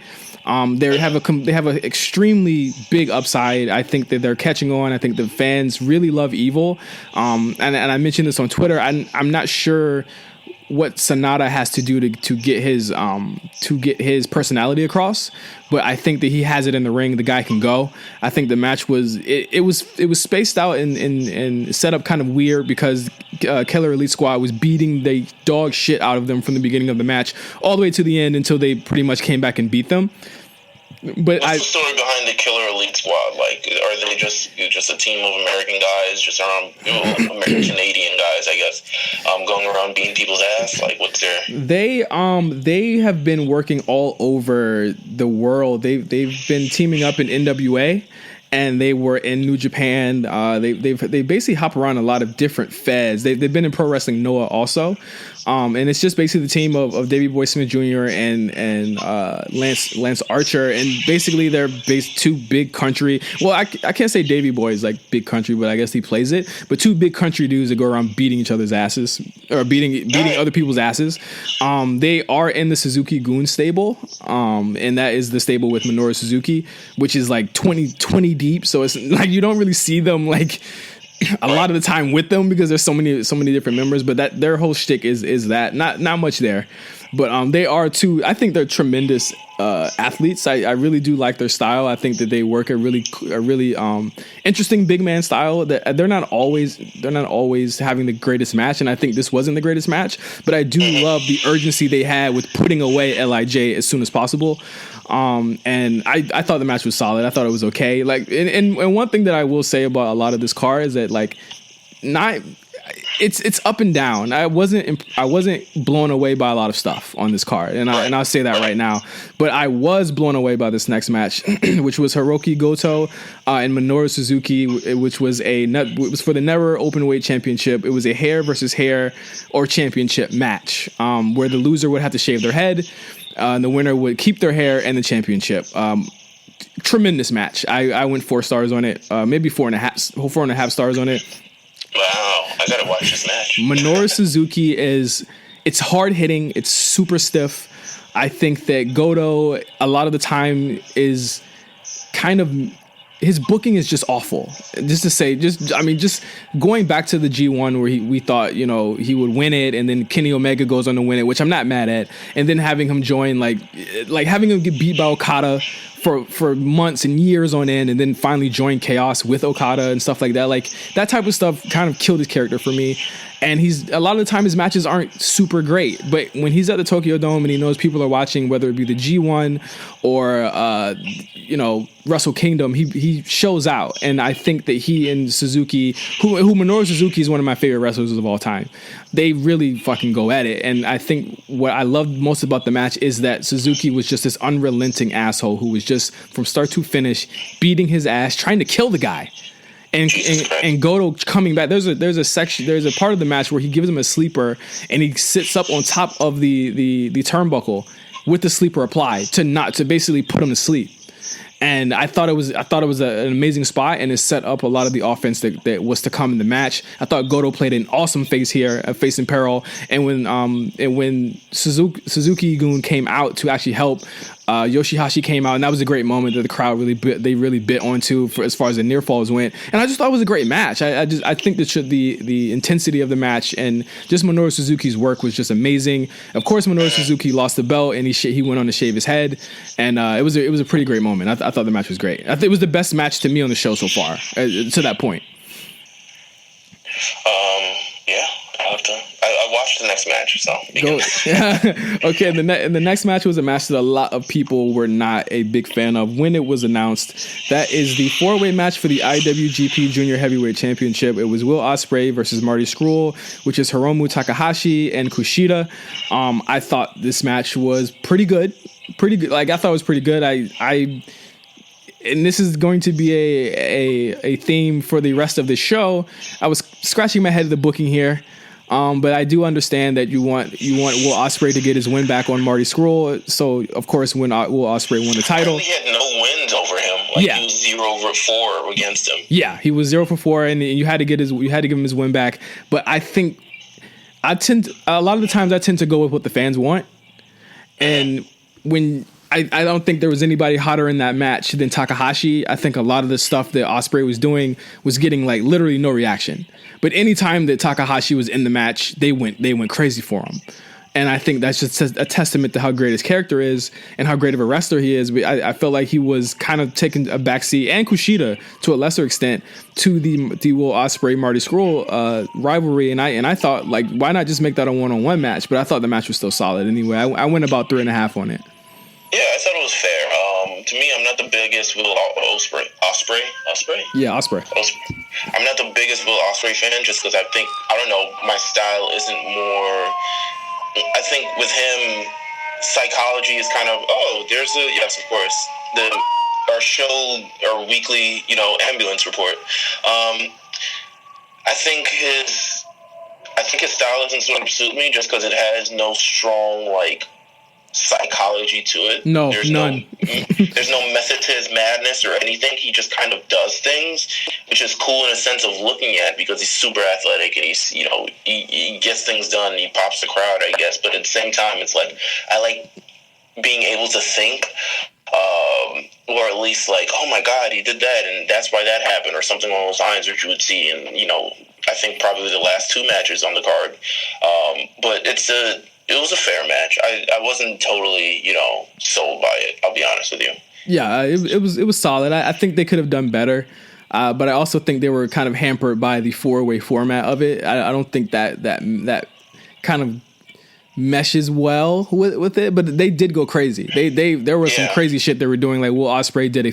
They have an extremely big upside. I think that they're catching on. I think the fans really love Evil. And I mentioned this on Twitter. I'm not sure what Sonata has to do to get his personality across, but I think that he has it in the ring. The guy can go. I think the match was spaced out and set up kind of weird because Killer Elite Squad was beating the dog shit out of them from the beginning of the match all the way to the end until they pretty much came back and beat them. But what's the story behind the Killer Elite Squad? Like, are they just a team of American guys, just around American Canadian guys, I guess, going around beating people's ass? Like, what's their? They have been working all over the world. They've been teaming up in NWA. And they were in New Japan. They basically hop around a lot of different feds. They've been in Pro Wrestling Noah also, and it's just basically the team of Davey Boy Smith Jr. and Lance Archer, and basically they're based 2 big country. Well, I can't say Davey Boy is like big country, but I guess he plays it. But 2 big country dudes that go around beating each other's asses or beating other people's asses. They are in the Suzuki-gun stable, and that is the stable with Minoru Suzuki, which is like 20 deep, so it's like you don't really see them like a lot of the time with them because there's so many different members, but that their whole shtick is that not much there. But they are 2. I think they're tremendous athletes. I really do like their style. I think that they work a really interesting big man style. That they're not always having the greatest match, and I think this wasn't the greatest match. But I do love the urgency they had with putting away LIJ as soon as possible. And I thought the match was solid. I thought it was okay. Like, and one thing that I will say about a lot of this card is that like it's up and down. I wasn't blown away by a lot of stuff on this card, and I'll say that right now. But I was blown away by this next match, which was Hiroki Goto and Minoru Suzuki, which was for the Never Openweight Championship. It was a hair versus hair or championship match, where the loser would have to shave their head. And the winner would keep their hair and the championship. Tremendous match. I went 4 stars on it, maybe 4.5 stars on it. Wow, I gotta watch this match. Minoru Suzuki it's hard hitting. It's super stiff. I think that Goto a lot of the time is kind of. His booking is just awful. Just going back to the G1 where we thought, he would win it, and then Kenny Omega goes on to win it, which I'm not mad at, and then having him join, like having him get beat by Okada for months and years on end, and then finally join Chaos with Okada and stuff like that. Like that type of stuff kind of killed his character for me. And a lot of the time his matches aren't super great, but when he's at the Tokyo Dome and he knows people are watching, whether it be the G1 or Wrestle Kingdom, he shows out. And I think that he and Suzuki, who Minoru Suzuki is one of my favorite wrestlers of all time, they really fucking go at it. And I think what I loved most about the match is that Suzuki was just this unrelenting asshole who was just from start to finish beating his ass, trying to kill the guy. And Goto coming back. There's a part of the match where he gives him a sleeper and he sits up on top of the turnbuckle with the sleeper applied to basically put him to sleep. And I thought it was an amazing spot, and it set up a lot of the offense that was to come in the match. I thought Goto played an awesome face here, a face in peril. And when Suzuki-gun came out to actually help, Yoshihashi came out, and that was a great moment that the crowd really bit onto as far as the near falls went. And I just thought it was a great match. I think that the intensity of the match and just Minoru Suzuki's work was just amazing. Of course, Minoru Suzuki lost the belt, and he went on to shave his head, and it was a pretty great moment. I thought the match was great. I think it was the best match to me on the show so far to that point. Yeah, I I watched the next match, so Okay. The next match was a match that a lot of people were not a big fan of when it was announced. That is the 4-way match for the IWGP Junior Heavyweight Championship. It was Will Ospreay versus Marty Scurll, which is Hiromu Takahashi and Kushida. I thought this match was pretty good. Like, I thought it was pretty good. And this is going to be a theme for the rest of the show. I was scratching my head at the booking here. But I do understand that you want Will Ospreay to get his win back on Marty Scurll. So of course, when Will Ospreay won the title, he had no wins over him. He was 0-4 against him. Yeah, he was 0-4, and you had to give him his win back. But I think a lot of the times I tend to go with what the fans want, and when I don't think there was anybody hotter in that match than Takahashi. I think a lot of the stuff that Ospreay was doing was getting like literally no reaction. But anytime that Takahashi was in the match, they went crazy for him. And I think that's just a testament to how great his character is and how great of a wrestler he is. I felt like he was kind of taking a backseat, and Kushida to a lesser extent, to the Will Ospreay Marty Scurll rivalry. And I thought, like, why not just make that a 1-on-1 match? But I thought the match was still solid anyway. I went about 3.5 on it. Yeah, I thought it was fair. To me, I'm not the biggest Will Ospreay. Yeah, Ospreay. I'm not the biggest Will Ospreay fan, just because I think, I don't know, my style isn't more. I think with him, psychology is kind of, yes, of course, our weekly, ambulance report. I think his style doesn't sort of suit me, just because it has no strong, like, psychology to it. No, none. There's no method to his madness or anything. He just kind of does things, which is cool in a sense of looking at, because he's super athletic and he's, he gets things done and he pops the crowd, I guess. But at the same time, it's like, I like being able to think, or at least like, oh my God, he did that and that's why that happened, or something along those lines, which you would see in, I think probably the last 2 matches on the card. But it was a fair match. I wasn't totally, sold by it. I'll be honest with you. Yeah, it was solid. I think they could have done better, but I also think they were kind of hampered by the 4-way format of it. I don't think that kind of meshes well with it, but they did go crazy. There was some crazy shit they were doing. Like Will Ospreay did a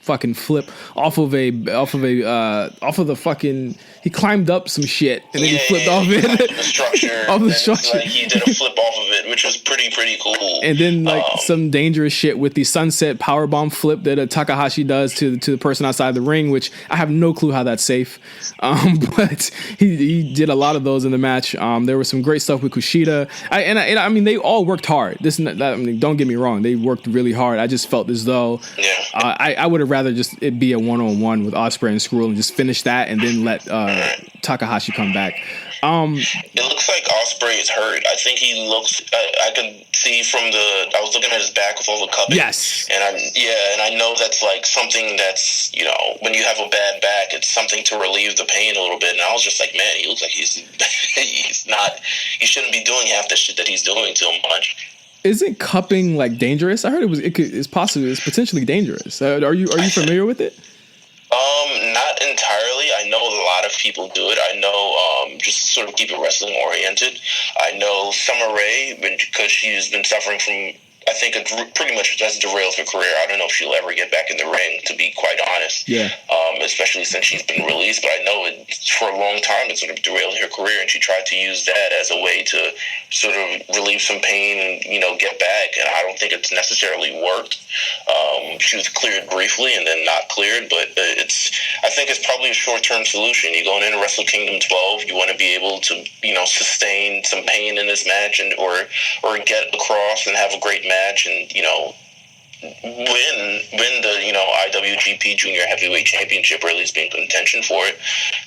fucking flip off of the fucking. He climbed up some shit and then he flipped off it. The structure. Off the structure. Like, he did a flip off of it, which was pretty cool. And then some dangerous shit with the sunset powerbomb flip that Takahashi does to the person outside the ring, which I have no clue how that's safe. But he did a lot of those in the match. There was some great stuff with Kushida. I mean, they all worked hard. Don't get me wrong. They worked really hard. I just felt as though I would have rather just it be a 1-on-1 with Ospreay and Scurll and just finish that and then let Takahashi come back. It looks like Ospreay is hurt. I think he looks. I could see from I was looking at his back with all the cupping. Yes. And I know that's like something that's when you have a bad back, it's something to relieve the pain a little bit. And I was just like, man, he looks like he's not. He shouldn't be doing half the shit that he's doing too much. Isn't cupping like dangerous? I heard it's potentially dangerous. Are you familiar with it? Not entirely. I know a lot of people do it. I know, just to sort of keep it wrestling oriented. I know Summer Rae, because she's been suffering from, I think it pretty much has derailed her career. I don't know if she'll ever get back in the ring, to be quite honest. Yeah. Especially since she's been released. But I know for a long time it sort of derailed her career, and she tried to use that as a way to sort of relieve some pain and, get back. And I don't think it's necessarily worked. She was cleared briefly and then not cleared, but I think it's probably a short-term solution. You're going into Wrestle Kingdom 12, you want to be able to, sustain some pain in this match or get across and have a great match and, win the, IWGP Junior Heavyweight Championship, or at least be in contention for it.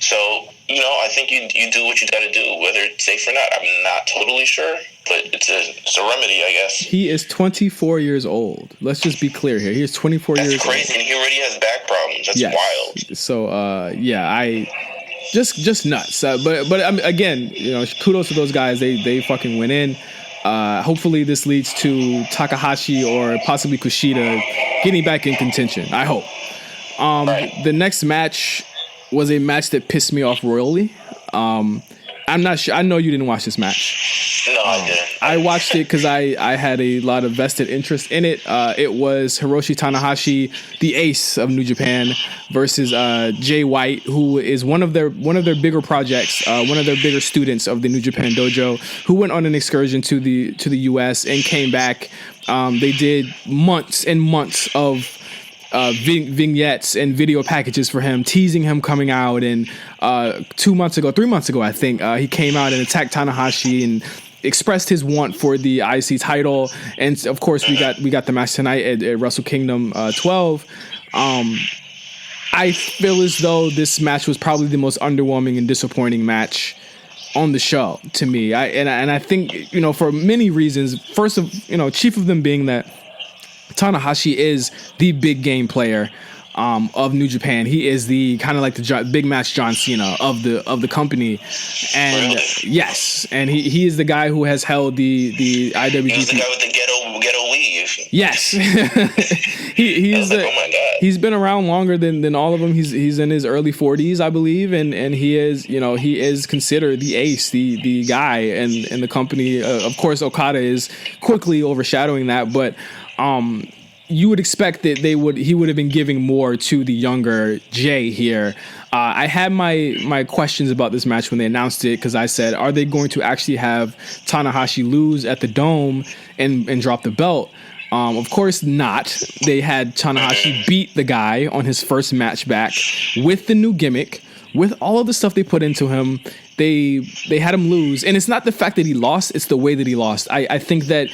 So, I think you do what you got to do, whether it's safe or not. I'm not totally sure, but it's a remedy, I guess. He is 24 years old. Let's just be clear here. He is 24 years old. That's crazy, and he already has back problems. That's wild. So, I just nuts. But again, kudos to those guys. They fucking went in. Hopefully this leads to Takahashi or possibly Kushida getting back in contention. I hope. The next match was a match that pissed me off royally. I'm not sure. I know you didn't watch this match. No, I didn't. I watched it because I had a lot of vested interest in it. It was Hiroshi Tanahashi, the ace of New Japan, versus Jay White, who is one of their bigger projects, one of their bigger students of the New Japan Dojo, who went on an excursion to the US and came back. They did months and months of vignettes and video packages for him, teasing him coming out. And 3 months ago, I think, he came out and attacked Tanahashi and expressed his want for the IC title. And of course, we got the match tonight at Wrestle Kingdom 12. I feel as though this match was probably the most underwhelming and disappointing match on the show to me. I think, for many reasons. First chief of them being that Tanahashi is the big game player of New Japan. He is the kind of like the big match John Cena of the company, and yes, and he is the guy who has held the IWGP. He's the guy with the ghetto weave. Yes, he's oh my God. He's been around longer than all of them. He's in his early 40s, I believe, and he is considered the ace, the guy, and the company. Of course, Okada is quickly overshadowing that, but you would expect that he would have been giving more to the younger Jay here. I had my questions about this match when they announced it, because I said, are they going to actually have Tanahashi lose at the Dome and drop the belt? Of course not. They had Tanahashi beat the guy on his first match back with the new gimmick, with all of the stuff they put into him. They had him lose, and it's not the fact that he lost, it's the way that he lost. I think that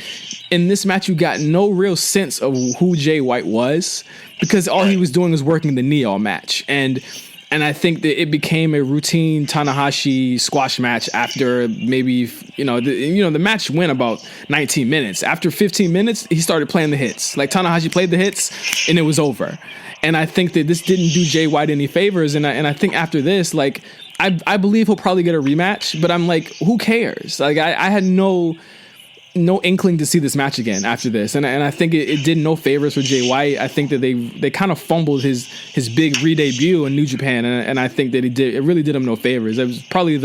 in this match you got no real sense of who Jay White was, because all he was doing was working the knee all match, and I think that it became a routine Tanahashi squash match after maybe the match went about 19 minutes. After 15 minutes he started playing the hits. Like, Tanahashi played the hits and it was over. And I think that this didn't do Jay White any favors, and I think after this, like, I believe he'll probably get a rematch, but I'm like, who cares? Like, I had no inkling to see this match again after this, and I think it did no favors for Jay White. I think that they kind of fumbled his big re-debut in New Japan, and I think that it really did him no favors. It was probably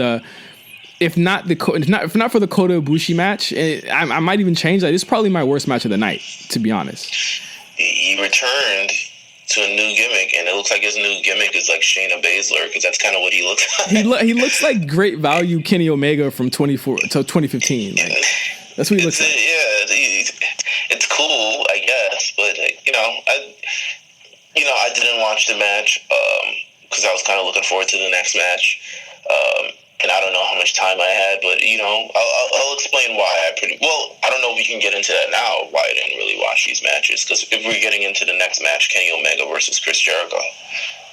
if not for the Kota Ibushi match, I might even change that. It's probably my worst match of the night, to be honest. He returned to a new gimmick, and it looks like his new gimmick is like Shayna Baszler, because that's kind of what he looks like. He looks like great value Kenny Omega from 2015. Like, that's what he looks like. Yeah, it's cool, I guess, but I didn't watch the match because I was kind of looking forward to the next match. And I don't know how much time I had, but I'll explain why I don't know if we can get into that now, why I didn't really watch these matches, because if we're getting into the next match, Kenny Omega versus Chris Jericho.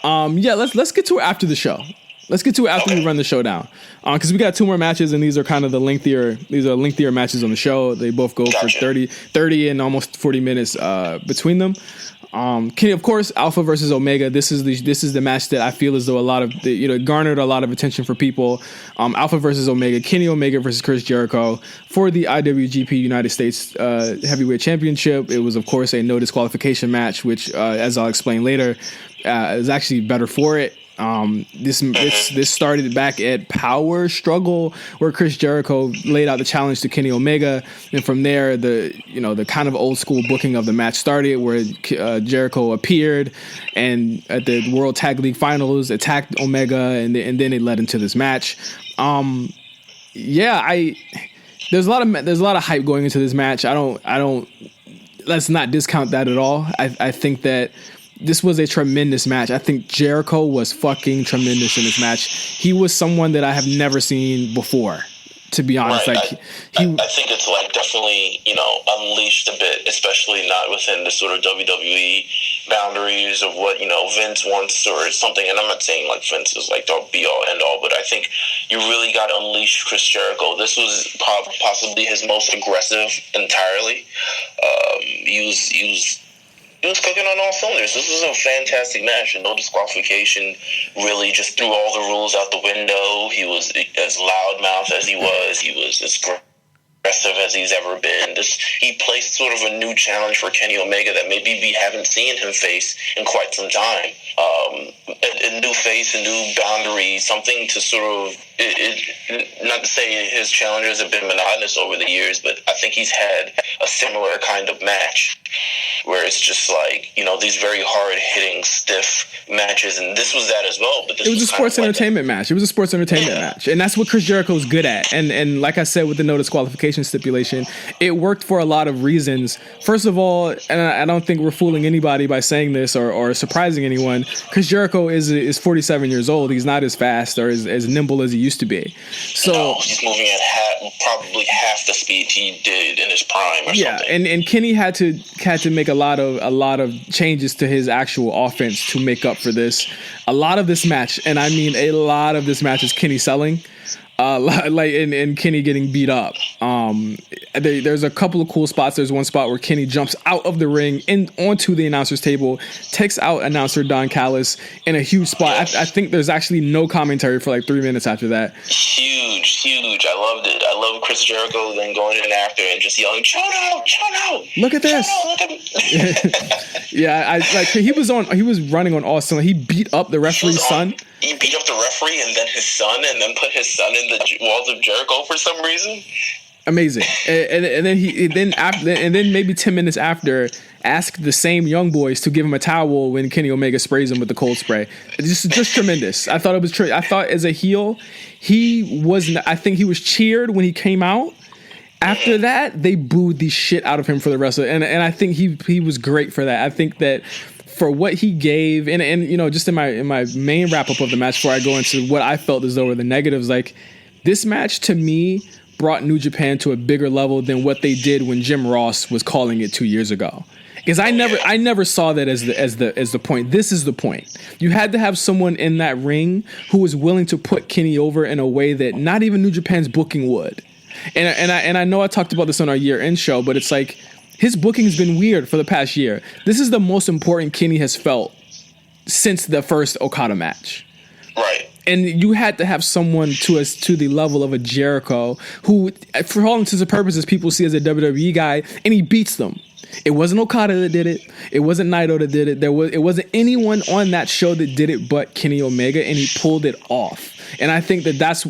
Yeah, let's get to it after the show. Let's get to it after we run the show down, because we got 2 more matches, and these are kind of lengthier matches on the show. They both go for 30 and almost 40 minutes between them. Kenny, of course, Alpha versus Omega. This is the match that I feel as though garnered a lot of attention for people. Alpha versus Omega, Kenny Omega versus Chris Jericho for the IWGP United States Heavyweight Championship. It was, of course, a no disqualification match, which, as I'll explain later, is actually better for it. This started back at Power Struggle, where Chris Jericho laid out the challenge to Kenny Omega, and from there the kind of old school booking of the match started, where Jericho appeared and at the World Tag League Finals attacked Omega, and then it led into this match. There's a lot of hype going into this match. I don't let's not discount that at all. I think that this was a tremendous match. I think Jericho was fucking tremendous in this match. He was someone that I have never seen before, to be honest. Right. Like, I think it's like definitely, unleashed a bit, especially not within the sort of WWE boundaries of what, Vince wants or something. And I'm not saying like Vince is like the be all end all, but I think you really got to unleash Chris Jericho. This was possibly his most aggressive entirely. He was cooking on all cylinders. This was a fantastic match, and no disqualification really just threw all the rules out the window. He was as loudmouth as he was. He was as aggressive as he's ever been. He placed sort of a new challenge for Kenny Omega that maybe we haven't seen him face in quite some time. a new face, a new boundary, something to sort of, not to say his challenges have been monotonous over the years, but I think he's had a similar kind of match where it's just like, these very hard-hitting, stiff matches, and this was that as well. But this it was a sports entertainment match. It was a sports entertainment match, and that's what Chris Jericho is good at. And like I said, with the no disqualification stipulation, it worked for a lot of reasons. First of all, and I don't think we're fooling anybody by saying this or surprising anyone, Chris Jericho is 47 years old. He's not as fast or as nimble as he used to be. So no, he's moving at probably half the speed he did in his prime or something. And Kenny had to make a lot of changes to his actual offense to make up for this. A lot of this match, and I mean a lot of this match, is Kenny selling. And Kenny getting beat up. There's a couple of cool spots. There's one spot where Kenny jumps out of the ring onto the announcer's table, takes out announcer Don Callis in a huge spot. I think there's actually no commentary for like 3 minutes after that. Huge. I loved it. I love Chris Jericho then going in after and just yelling, Chono! Look at this! Look at me. Yeah, he was running on all cylinders. He beat up the referee's son. He beat up the referee and then his son, and then put his son in the walls of Jericho for some reason. Amazing. And then maybe 10 minutes after, asked the same young boys to give him a towel when Kenny Omega sprays him with the cold spray. Just tremendous. I thought it was I thought as a heel, I think he was cheered when he came out. After that, they booed the shit out of him for the rest of it. And I think he was great for that. I think that for what he gave, and just in my main wrap up of the match before I go into what I felt as though were the negatives, like this match to me brought New Japan to a bigger level than what they did when Jim Ross was calling it 2 years ago. Because I never saw that as the point. This is the point. You had to have someone in that ring who was willing to put Kenny over in a way that not even New Japan's booking would. And I know I talked about this on our year-end show, but it's like his booking's been weird for the past year. This is the most important Kenny has felt since the first Okada match. Right. And you had to have someone to the level of a Jericho who, for all intents and purposes, people see as a WWE guy, and he beats them. It wasn't Okada that did it. It wasn't Naito that did it. It wasn't anyone on that show that did it but Kenny Omega, and he pulled it off. And I think that's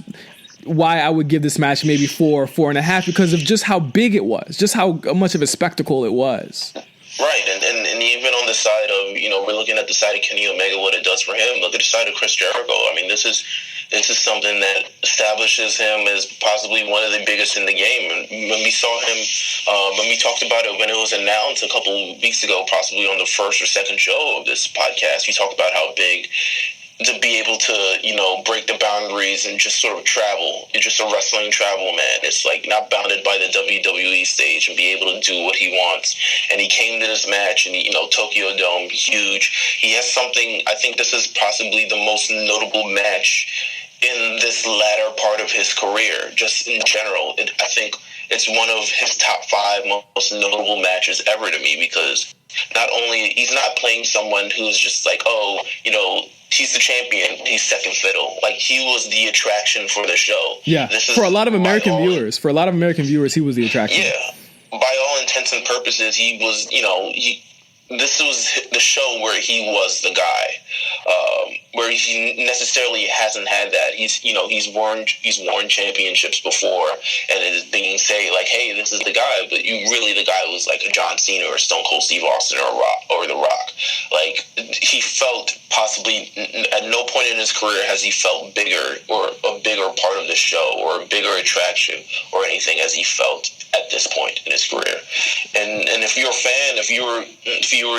why I would give this match maybe 4.5, because of just how big it was, just how much of a spectacle it was. Right, and even on the side of, we're looking at the side of Kenny Omega, what it does for him. Look at the side of Chris Jericho. I mean, this is something that establishes him as possibly one of the biggest in the game. And when we saw him, when we talked about it when it was announced a couple weeks ago, possibly on the first or second show of this podcast, we talked about how big to be able to, break the boundaries and just sort of travel. You're just a wrestling travel man. It's like not bounded by the WWE stage and be able to do what he wants. And he came to this match and, Tokyo Dome, huge. He has something, I think this is possibly the most notable match in this latter part of his career, just in general. I think it's one of his top 5 most notable matches ever to me, because not only, he's not playing someone who's just like, he's the champion, he's second fiddle. Like, he was the attraction for the show. Yeah, for a lot of American viewers, he was the attraction. Yeah, by all intents and purposes, he was, this was the show where he was the guy, where he necessarily hasn't had that. He's worn championships before, and it is being said like, hey, this is the guy, but the guy was like a John Cena or Stone Cold Steve Austin or The Rock. Like, he felt possibly at no point in his career has he felt bigger or a bigger part of the show or a bigger attraction or anything as he felt at this point in his career. And if you're a fan, if you were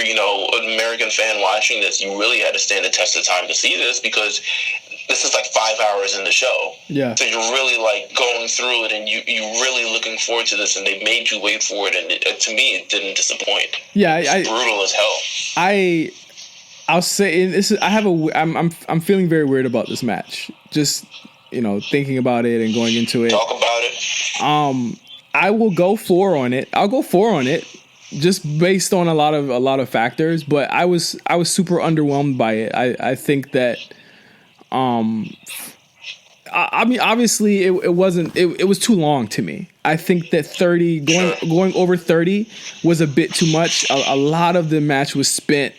an American fan watching this, you really had to stand the test of time to see this, because this is like 5 hours in the show. Yeah. So you're really like going through it, and you're really looking forward to this, and they made you wait for it, and to me, it didn't disappoint. Yeah, it's brutal as hell. I'll say this is. I'm feeling very weird about this match. Just thinking about it and going into it. Talk about it. I will go 4 on it. I'll go 4 on it, just based on a lot of factors. But I was super underwhelmed by it. I think that, I mean, obviously it wasn't. It was too long to me. I think that 30 going over 30 was a bit too much. A lot of the match was spent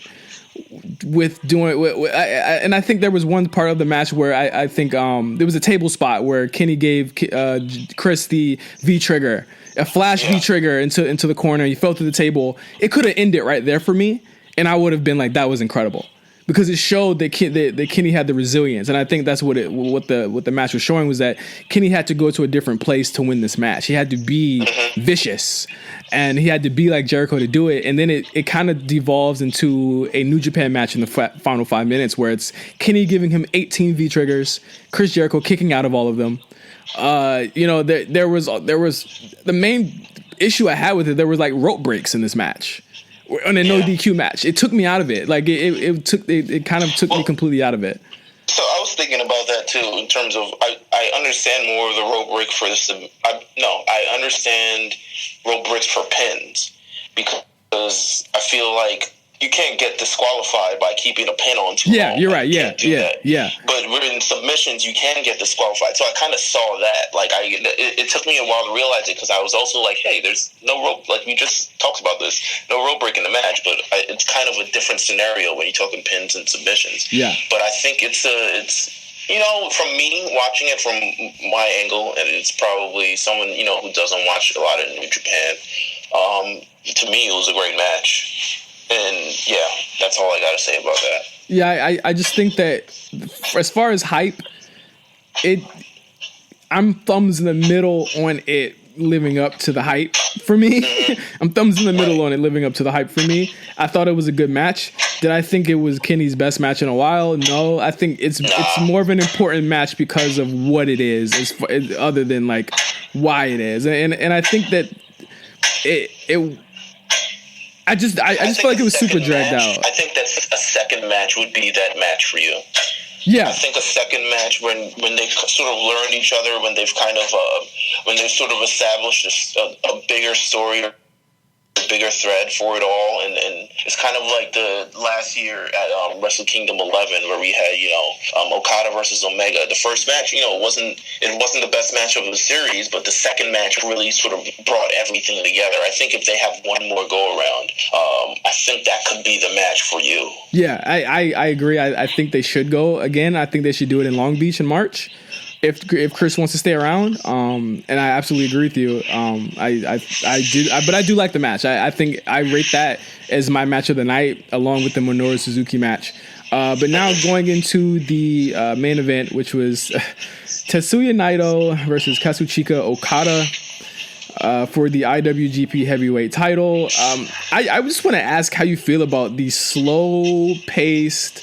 with doing and I think there was one part of the match where I think there was a table spot where Kenny gave Chris the V trigger, a flash V trigger into the corner. He fell through the table. It could have ended right there for me, and I would have been like, that was incredible. Because it showed that Kenny had the resilience, and I think that's what the match was showing, was that Kenny had to go to a different place to win this match. He had to be vicious, and he had to be like Jericho to do it. And then it kind of devolves into a New Japan match in the final 5 minutes, where it's Kenny giving him 18 V triggers, Chris Jericho kicking out of all of them. There was the main issue I had with it. There was like rope breaks in this match. On a no DQ match, it took me out of it. Like it kind of took me completely out of it. So I was thinking about that too, in terms of I understand more of the rope break for this. I understand rope breaks for pins, because I feel like you can't get disqualified by keeping a pin on too long. Yeah, you're right. Yeah. But in submissions, you can get disqualified. So I kind of saw that. Like it took me a while to realize it, because I was also like, hey, there's no rope. Like we just talked about this, no rope break in the match. But it's kind of a different scenario when you're talking pins and submissions. Yeah. But I think it's from me watching it from my angle, and it's probably someone who doesn't watch a lot of New Japan. To me, it was a great match. And yeah, that's all I got to say about that. Yeah, I just think that as far as hype, I'm thumbs in the middle on it living up to the hype for me. I'm thumbs in the middle on it living up to the hype for me. I thought it was a good match. Did I think it was Kenny's best match in a while? No, I think it's more of an important match because of what it is, other than like why it is. And I think that I just feel like it was super dragged out. I think that a second match would be that match for you. Yeah. I think a second match when they sort of learned each other, when they've kind of when they've sort of established a bigger story, a bigger thread for it all, and it's kind of like the last year at Wrestle Kingdom 11, where we had Okada versus Omega. The first match, it wasn't the best match of the series, but the second match really sort of brought everything together. I think if they have one more go around, I think that could be the match for you. Yeah, I agree. I think they should go again. I think they should do it in Long Beach in March, if Chris wants to stay around. And I absolutely agree with you. But I do like the match. I think I rate that as my match of the night, along with the Minoru Suzuki match. But now going into the main event, which was Tetsuya Naito versus Kazuchika Okada for the IWGP Heavyweight title. I just want to ask how you feel about these slow-paced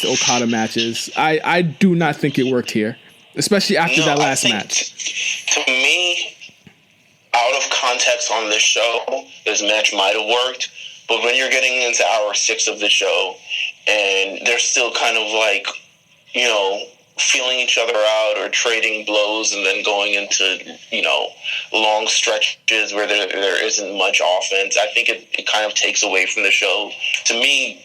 Okada matches. I do not think it worked here, especially after that last match. To me, out of context on this show, this match might have worked, but when you're getting into hour 6 of the show and they're still kind of like, feeling each other out or trading blows, and then going into, long stretches where there isn't much offense, I think it kind of takes away from the show. To me,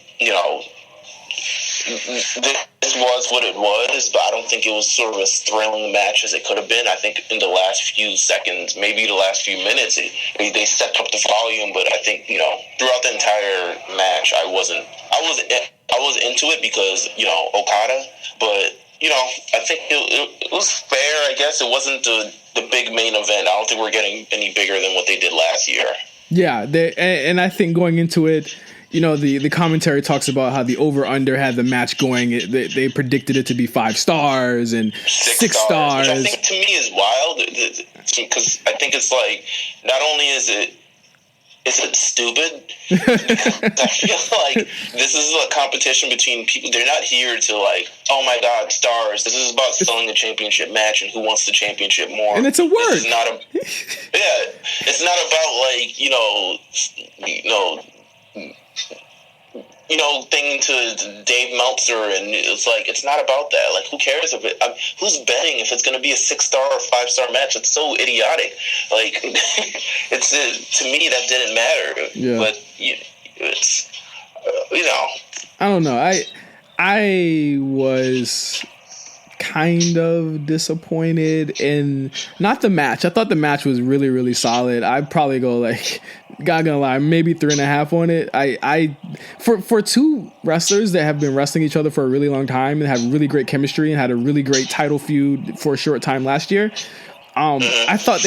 this was what it was, but I don't think it was sort of as thrilling a match as it could have been. I think in the last few seconds, maybe the last few minutes, they stepped up the volume, but I think, throughout the entire match, I was into it because, Okada, but I think it was fair, I guess. It wasn't the big main event. I don't think we're getting any bigger than what they did last year. Yeah, and I think going into it, the commentary talks about how the over-under had the match going. They predicted it to be 5 stars and 6 stars. Which I think to me is wild, because I think it's like, not only is it stupid, I feel like this is a competition between people. They're not here to like, oh my God, stars. This is about selling the championship match and who wants the championship more. And it's a word. It's not it's not about like, thing to Dave Meltzer, and it's like, it's not about that. Like, who cares if it? Who's betting if it's going to be a 6-star or 5-star match? It's so idiotic. Like, to me that didn't matter. Yeah. But it's I don't know. I was kind of disappointed in not the match. I thought the match was really, really solid. I'd probably go like, not gonna lie, maybe 3.5 on it. I for two wrestlers that have been wrestling each other for a really long time and have really great chemistry and had a really great title feud for a short time last year. I thought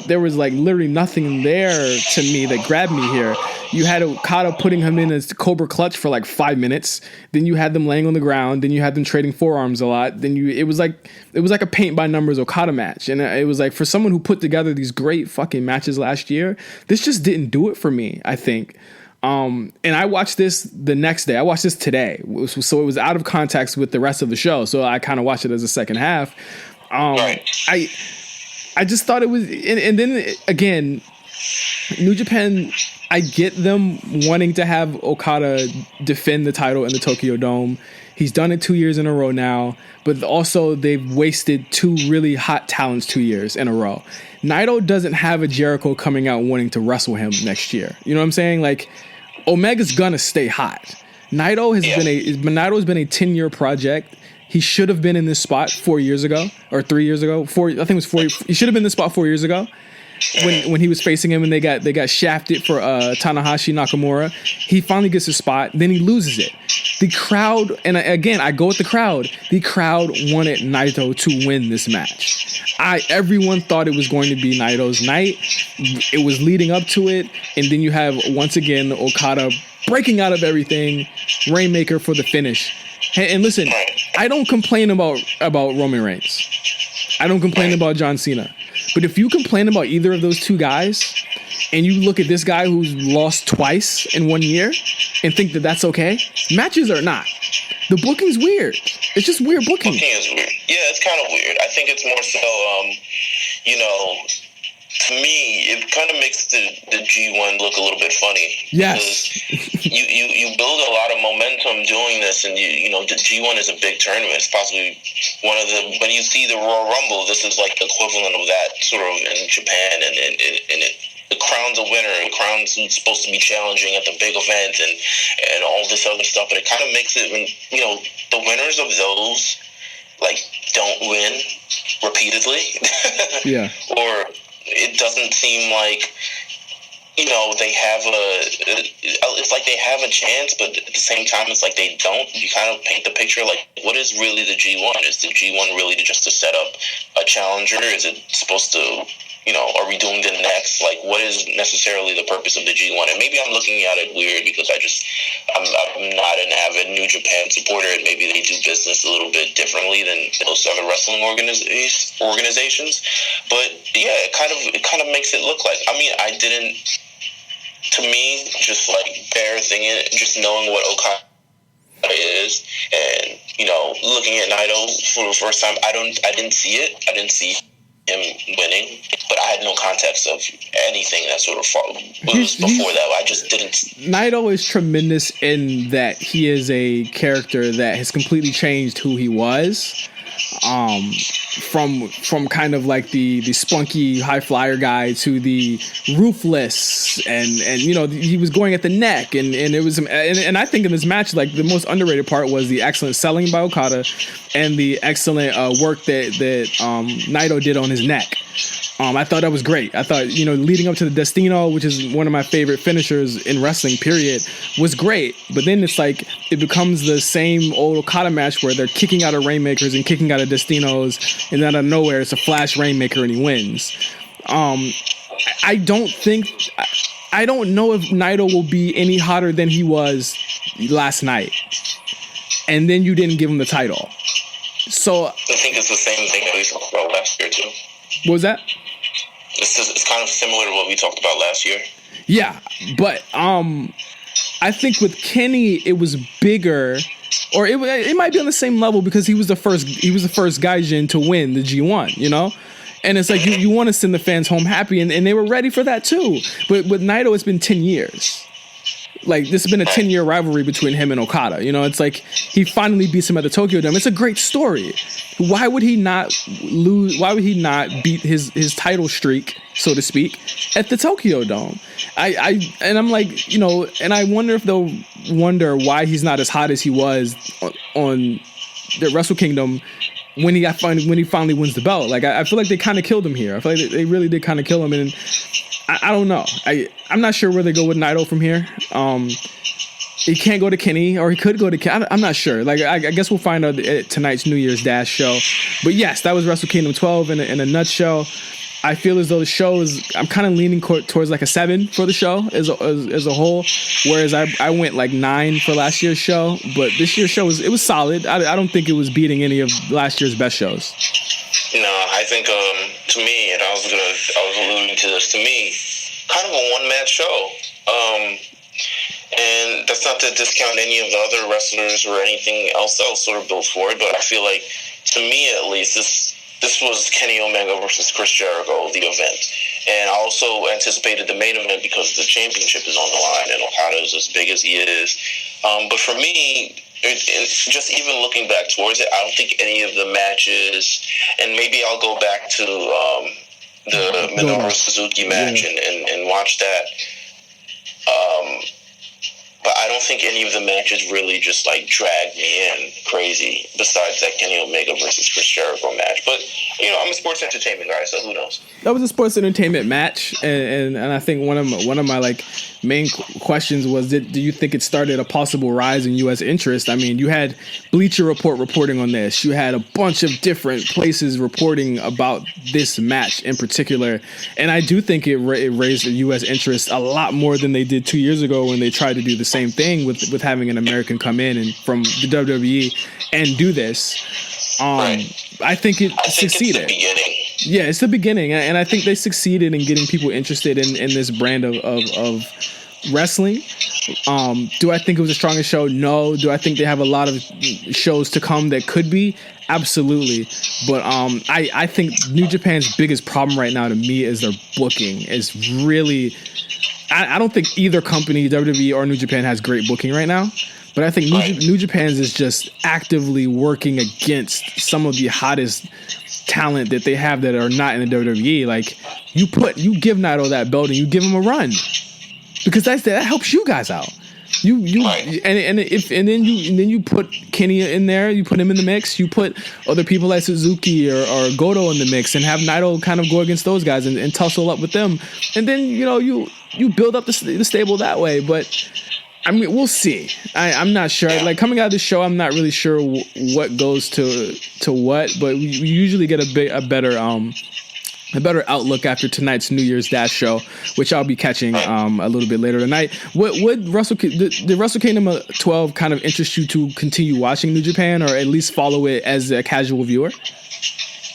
there was literally nothing there to me that grabbed me here. You had Okada putting him in as Cobra Clutch for like 5 minutes. Then you had them laying on the ground. Then you had them trading forearms a lot. Then it was like a paint by numbers Okada match. And it was like, for someone who put together these great fucking matches last year, this just didn't do it for me, I think. And I watched this the next day. I watched this today. So it was out of context with the rest of the show. So I kind of watched it as a second half. I just thought it was, and then again, New Japan, I get them wanting to have Okada defend the title in the Tokyo Dome. He's done it 2 years in a row now, but also they've wasted 2 really hot talents 2 years in a row. Naito doesn't have a Jericho coming out wanting to wrestle him next year. You know what I'm saying? Like, Omega's gonna stay hot. Naito has been a 10-year project. He should have been in this spot 4 years ago or 3 years ago. I think it was 4. He should have been in this spot 4 years ago when he was facing him and they got shafted for Tanahashi Nakamura. He finally gets his spot, then he loses it. The crowd, and again, I go with the crowd. The crowd wanted Naito to win this match. Everyone thought it was going to be Naito's night. It was leading up to it, and then you have once again Okada breaking out of everything, Rainmaker for the finish. And listen, I don't complain about Roman Reigns. I don't complain about John Cena. But if you complain about either of those two guys, and you look at this guy who's lost twice in 1 year, and think that that's okay, matches are not. The booking's weird. It's just weird booking. Booking is weird. Yeah, it's kind of weird. I think it's more so, to me, it kind of makes the G1 look a little bit funny. Yes. You build a lot of momentum doing this, and the G1 is a big tournament. It's possibly one of the, when you see the Royal Rumble, this is like the equivalent of that sort of in Japan, and the crown's a winner, and crown's supposed to be challenging at the big event, and all this other stuff, but it kind of makes it when, the winners of those, don't win repeatedly. Yeah. Or it doesn't seem like, they have it's like they have a chance, but at the same time, it's like they don't. You kind of paint the picture, like, what is really the G1? Is the G1 really just to set up a challenger? Is it supposed to, are we doing the next? Like, what is necessarily the purpose of the G1? And maybe I'm looking at it weird because I'm not an avid New Japan supporter, and maybe they do business a little bit differently than most other wrestling organizations. But yeah, it kind of makes it look like. I mean, to me, just bare thing, just knowing what Okada is, and looking at Naito for the first time, I didn't see it. I didn't see him winning, but I had no context of anything that sort of was before that. I just didn't. Naito is tremendous in that he is a character that has completely changed who he was. From kind of like the spunky high flyer guy to the ruthless, and he was going at the neck, and it was, and I think in this match, like, the most underrated part was the excellent selling by Okada and the excellent work that Naito did on his neck. I thought that was great. I thought, leading up to the Destino, which is one of my favorite finishers in wrestling, period, was great. But then it's like, it becomes the same old Okada match where they're kicking out of Rainmakers and kicking out of Destinos, and then out of nowhere, it's a flash Rainmaker and he wins. I don't know if Naito will be any hotter than he was last night. And then you didn't give him the title. So I think it's the same thing that we talked about last year too. What was that? It's kind of similar to what we talked about last year. Yeah, but I think with Kenny it was bigger, or it might be on the same level because he was the first Gaijin to win the G1, And it's like you want to send the fans home happy, and they were ready for that too. But with Naito, it's been 10 years. Like, this has been a 10-year rivalry between him and Okada. It's like he finally beats him at the Tokyo Dome. It's a great story. Why would he not lose? Why would he not beat his title streak, so to speak, at the Tokyo Dome? I'm like, and I wonder if they'll wonder why he's not as hot as he was on the Wrestle Kingdom when he finally wins the belt. Like I feel like they kind of killed him here. I feel like they really did kind of kill him, and I don't know. I'm not sure where they go with Naito from here. He can't go to Kenny, or he could go to Kenny. I'm not sure. Like I guess we'll find out at tonight's New Year's Dash show. But yes, that was Wrestle Kingdom 12 in a nutshell. I feel as though the show is. I'm kind of leaning towards like a 7 for the show as a whole, whereas I went like 9 for last year's show. But this year's show was solid. I don't think it was beating any of last year's best shows. No, I think to me, and I was alluding to this. To me, kind of a one-man show. And that's not to discount any of the other wrestlers or anything else that was sort of built for it, but I feel like, to me at least, this was Kenny Omega versus Chris Jericho, the event. And I also anticipated the main event because the championship is on the line and Okada is as big as he is. But for me, it's just even looking back towards it, I don't think any of the matches, and maybe I'll go back to the Minoru Suzuki match and watch that. But I don't think any of the matches really just like dragged me in crazy, besides that Kenny Omega versus Chris Jericho match. But I'm a sports entertainment guy, so who knows? That was a sports entertainment match, and I think one of my like main questions was, do you think it started a possible rise in U.S. interest? I mean, you had Bleacher Report reporting on this. You had a bunch of different places reporting about this match in particular, and I do think it raised the U.S. interest a lot more than they did 2 years ago when they tried to do the same thing with having an American come in and from the WWE and do this. Right. I think it succeeded. It's the beginning. Yeah, it's the beginning, and I think they succeeded in getting people interested in this brand of wrestling. Do I think it was the strongest show? No. Do I think they have a lot of shows to come that could be? Absolutely. But I think New Japan's biggest problem right now to me is their booking. Is really, I don't think either company, WWE or New Japan, has great booking right now. But I think New Japan's is just actively working against some of the hottest talent that they have that are not in the WWE. Like you give Naito that belt and you give him a run, because that helps you guys out. And then you put Kenny in there, you put him in the mix, you put other people like Suzuki or Goto in the mix, and have Naito kind of go against those guys and tussle up with them, and then you build up the stable that way. But I mean, we'll see. I'm not sure. Like coming out of the show, I'm not really sure what goes to what, but we usually get a better outlook after tonight's New Year's Dash show, which I'll be catching a little bit later tonight. Did Wrestle Kingdom 12 kind of interest you to continue watching New Japan, or at least follow it as a casual viewer?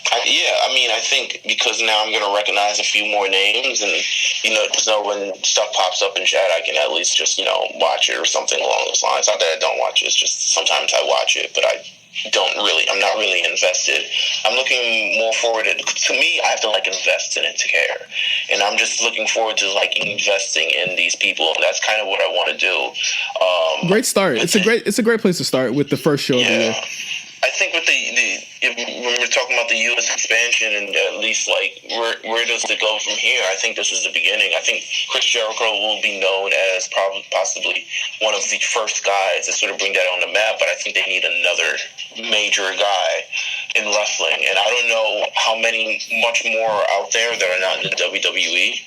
I mean, I think because now I'm going to recognize a few more names, and just know when stuff pops up in chat, I can at least just watch it or something along those lines. Not that I don't watch it; it's just sometimes I watch it, but I'm not really invested. I'm looking more forward to me, I have to invest in it to care. And I'm just looking forward to investing in these people. That's kind of what I want to do. Great start. It's a great place to start with the first show of the year. I think with when we're talking about the U.S. expansion and at least where does it go from here, I think this is the beginning. I think Chris Jericho will be known as possibly one of the first guys to sort of bring that on the map, but I think they need another major guy in wrestling. And I don't know how much more out there that are not in the WWE.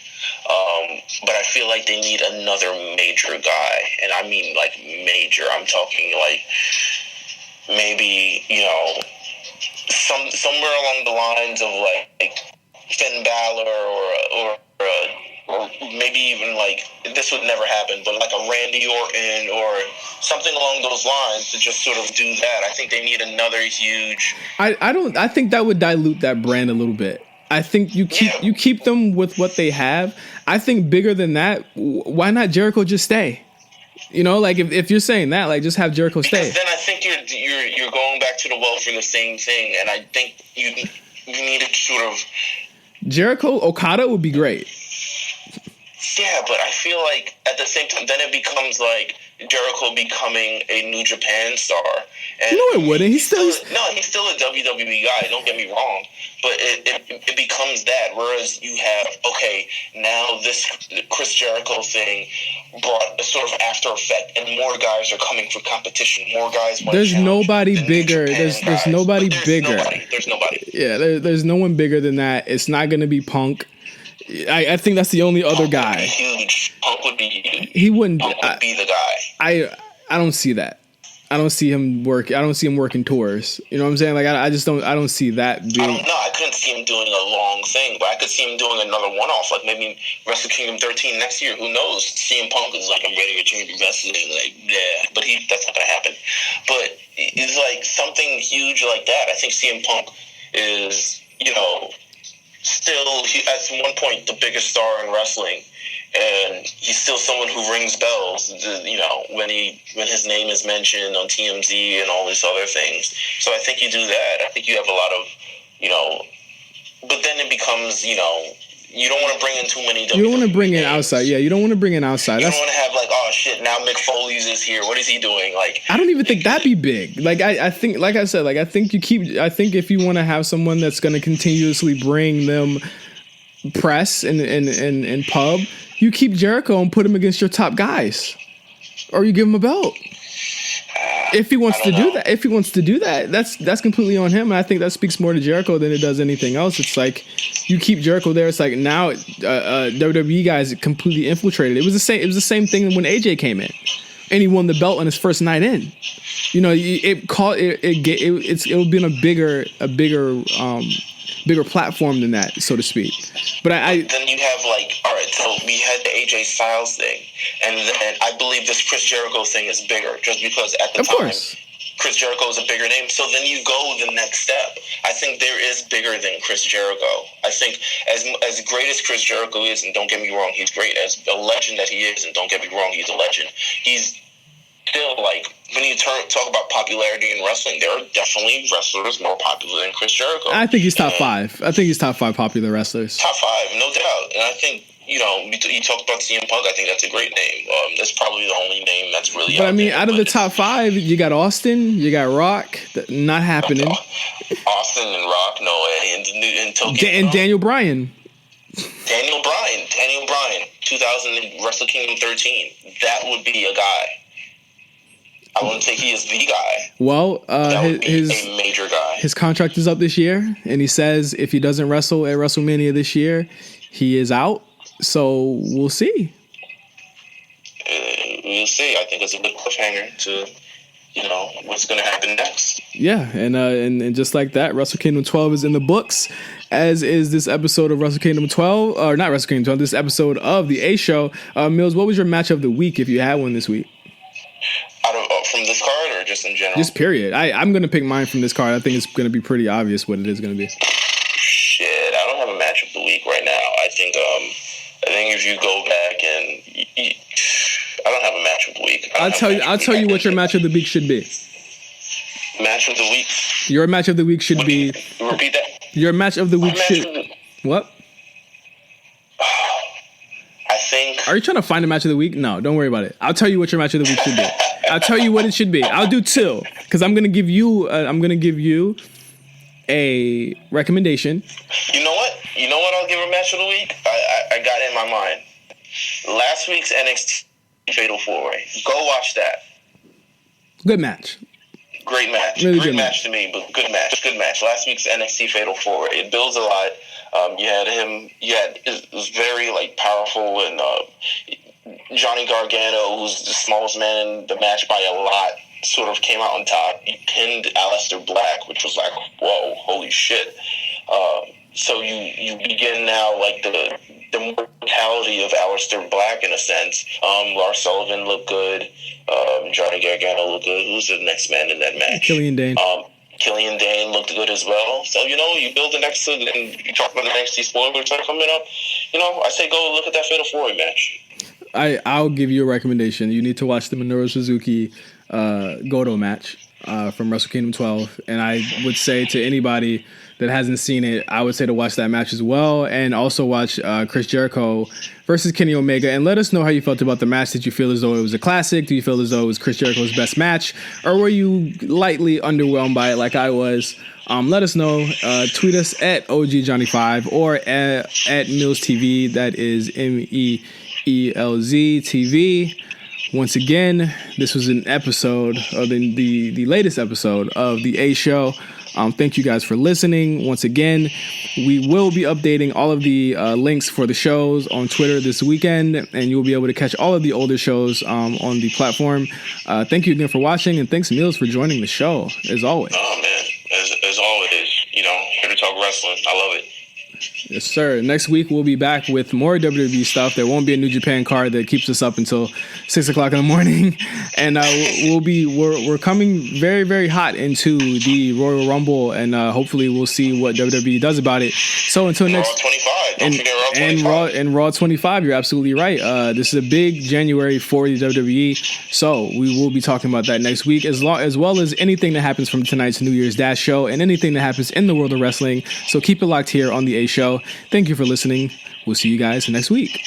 But I feel like they need another major guy. And I mean major. I'm talking maybe, somewhere along the lines of Finn Balor or maybe even this would never happen, but a Randy Orton or something along those lines to just sort of do that. I think they need another huge. I think that would dilute that brand a little bit. I think you keep them with what they have. I think bigger than that, why not Jericho just stay? If you're saying that, just have Jericho stay. Because then I think you're going back to the well for the same thing, and I think you need to sort of. Jericho Okada would be great. Yeah, but I feel at the same time, then it becomes Jericho becoming a New Japan star. And no, it wouldn't. He's still a WWE guy. Don't get me wrong, but it becomes that. Whereas you have now this Chris Jericho thing brought a sort of after effect, and more guys are coming for competition. More guys want. There's nobody bigger. There's nobody bigger. There's nobody. Yeah, there's no one bigger than that. It's not going to be Punk. I think that's the only other guy. Would be huge. Punk would be huge. He wouldn't. Punk would be the guy. I don't see that. I don't see him working tours. You know what I'm saying? Like I just don't. I don't see that being. I don't know. I couldn't see him doing a long thing, but I could see him doing another one-off, like maybe Wrestle Kingdom 13 next year. Who knows? CM Punk is like, I'm ready to change wrestling. Like, yeah, but that's not gonna happen. But it's like something huge like that. I think CM Punk is, still at one point the biggest star in wrestling. And he's still someone who rings bells, when his name is mentioned on TMZ and all these other things. So I think you do that. I think you have a lot of, but then it becomes, you don't want to bring in too many WWE. You don't want to bring in outside. Yeah, you don't want to bring in outside. You don't want to have like, oh shit, now Mick Foley's is here. What is he doing? Like, I don't even think that'd be big. Like I think, like I said, I think if you want to have someone that's going to continuously bring them press and pub, you keep Jericho and put him against your top guys, or you give him a belt. If he wants to do that, that's completely on him. And I think that speaks more to Jericho than it does anything else. It's like you keep Jericho there. It's like now WWE guys completely infiltrated. It was the same thing when AJ came in, and he won the belt on his first night in. It would been a bigger platform than that, so to speak. But then you have all right, so we had the AJ Styles thing, and then I believe this Chris Jericho thing is bigger, just because at the time Chris Jericho is a bigger name. So then you go the next step. I think there is bigger than Chris Jericho. I think as great as Chris Jericho is, and don't get me wrong, he's great, as a legend that he is, and don't get me wrong, he's a legend. He's still, when you talk about popularity in wrestling, there are definitely wrestlers more popular than Chris Jericho. I think he's top 5. I think he's top 5 popular wrestlers. Top 5, no doubt. And I think, you talked about CM Punk. I think that's a great name. That's probably the only name that's really But I mean, out of the top 5, you got Austin, you got Rock, not happening. Austin and Rock, no way. And Daniel Bryan. Daniel Bryan, 2000 Wrestle Kingdom 13. That would be a guy. I wouldn't say he is the guy. Well, his a major guy. His contract is up this year, and he says if he doesn't wrestle at WrestleMania this year, he is out. So we'll see. We'll see. I think it's a good cliffhanger to, what's going to happen next. Yeah, and just like that, Wrestle Kingdom 12 is in the books, as is this episode of Wrestle Kingdom 12, or not Wrestle Kingdom 12, this episode of the A Show. Meelz, what was your match of the week if you had one this week? From this card or just in general? Just period. I'm going to pick mine from this card. I think it's going to be pretty obvious what it is going to be. Shit, I don't have a match of the week right now. I think if you go back and I don't have a match of the week. I'll tell you what your match of the week should be. Match of the week. Your match of the week should be. Repeat that. Your match of the week should. What? I think. Are you trying to find a match of the week? No, don't worry about it. I'll tell you what your match of the week should be. I'll tell you what it should be. I'll do 2 because I'm gonna give you a recommendation. You know what? I'll give a match of the week. I got it in my mind. Last week's NXT Fatal 4-Way. Go watch that. Good match. Great match. Really Great good match to me, but good match. Good match. Last week's NXT Fatal 4-Way. It builds a lot. You had him. It was very powerful, and Johnny Gargano, who's the smallest man in the match by a lot, sort of came out on top. He pinned Aleister Black, which was like, whoa, holy shit. So you begin now the mortality of Aleister Black in a sense. Lars Sullivan looked good. Johnny Gargano looked good. Who's the next man in that match? Killian Dane. Killian Dane looked good as well. So, you build the next, and you talk about the NXT spoilers are coming up. I say go look at that Fatal 4-Way match. I'll give you a recommendation. You need to watch the Minoru Suzuki Goto match from Wrestle Kingdom 12. And I would say to anybody that hasn't seen it, I would say to watch that match as well. And also watch Chris Jericho versus Kenny Omega. And let us know how you felt about the match. Did you feel as though it was a classic? Do you feel as though it was Chris Jericho's best match? Or were you lightly underwhelmed by it like I was? Let us know. Tweet us at OGJohnny5 or at Meelz TV. That is MEELZ TV. Once again, this was an episode of the latest episode of the A Show. Thank you guys for listening. Once again, we will be updating all of the links for the shows on Twitter this weekend, and you'll be able to catch all of the older shows on the platform. Thank you again for watching, and thanks, Meelz, for joining the show, as always. Oh, man. As always, here to talk wrestling. I love it. Yes, sir. Next week, we'll be back with more WWE stuff. There won't be a New Japan card that keeps us up until 6 o'clock in the morning. And we're coming very, very hot into the Royal Rumble, and hopefully we'll see what WWE does about it. So until next... Raw 25. Don't forget Raw 25. Raw 25, you're absolutely right. This is a big January for the WWE. So we will be talking about that next week, as well as anything that happens from tonight's New Year's Dash show and anything that happens in the world of wrestling. So keep it locked here on the A Show. Thank you for listening. We'll see you guys next week.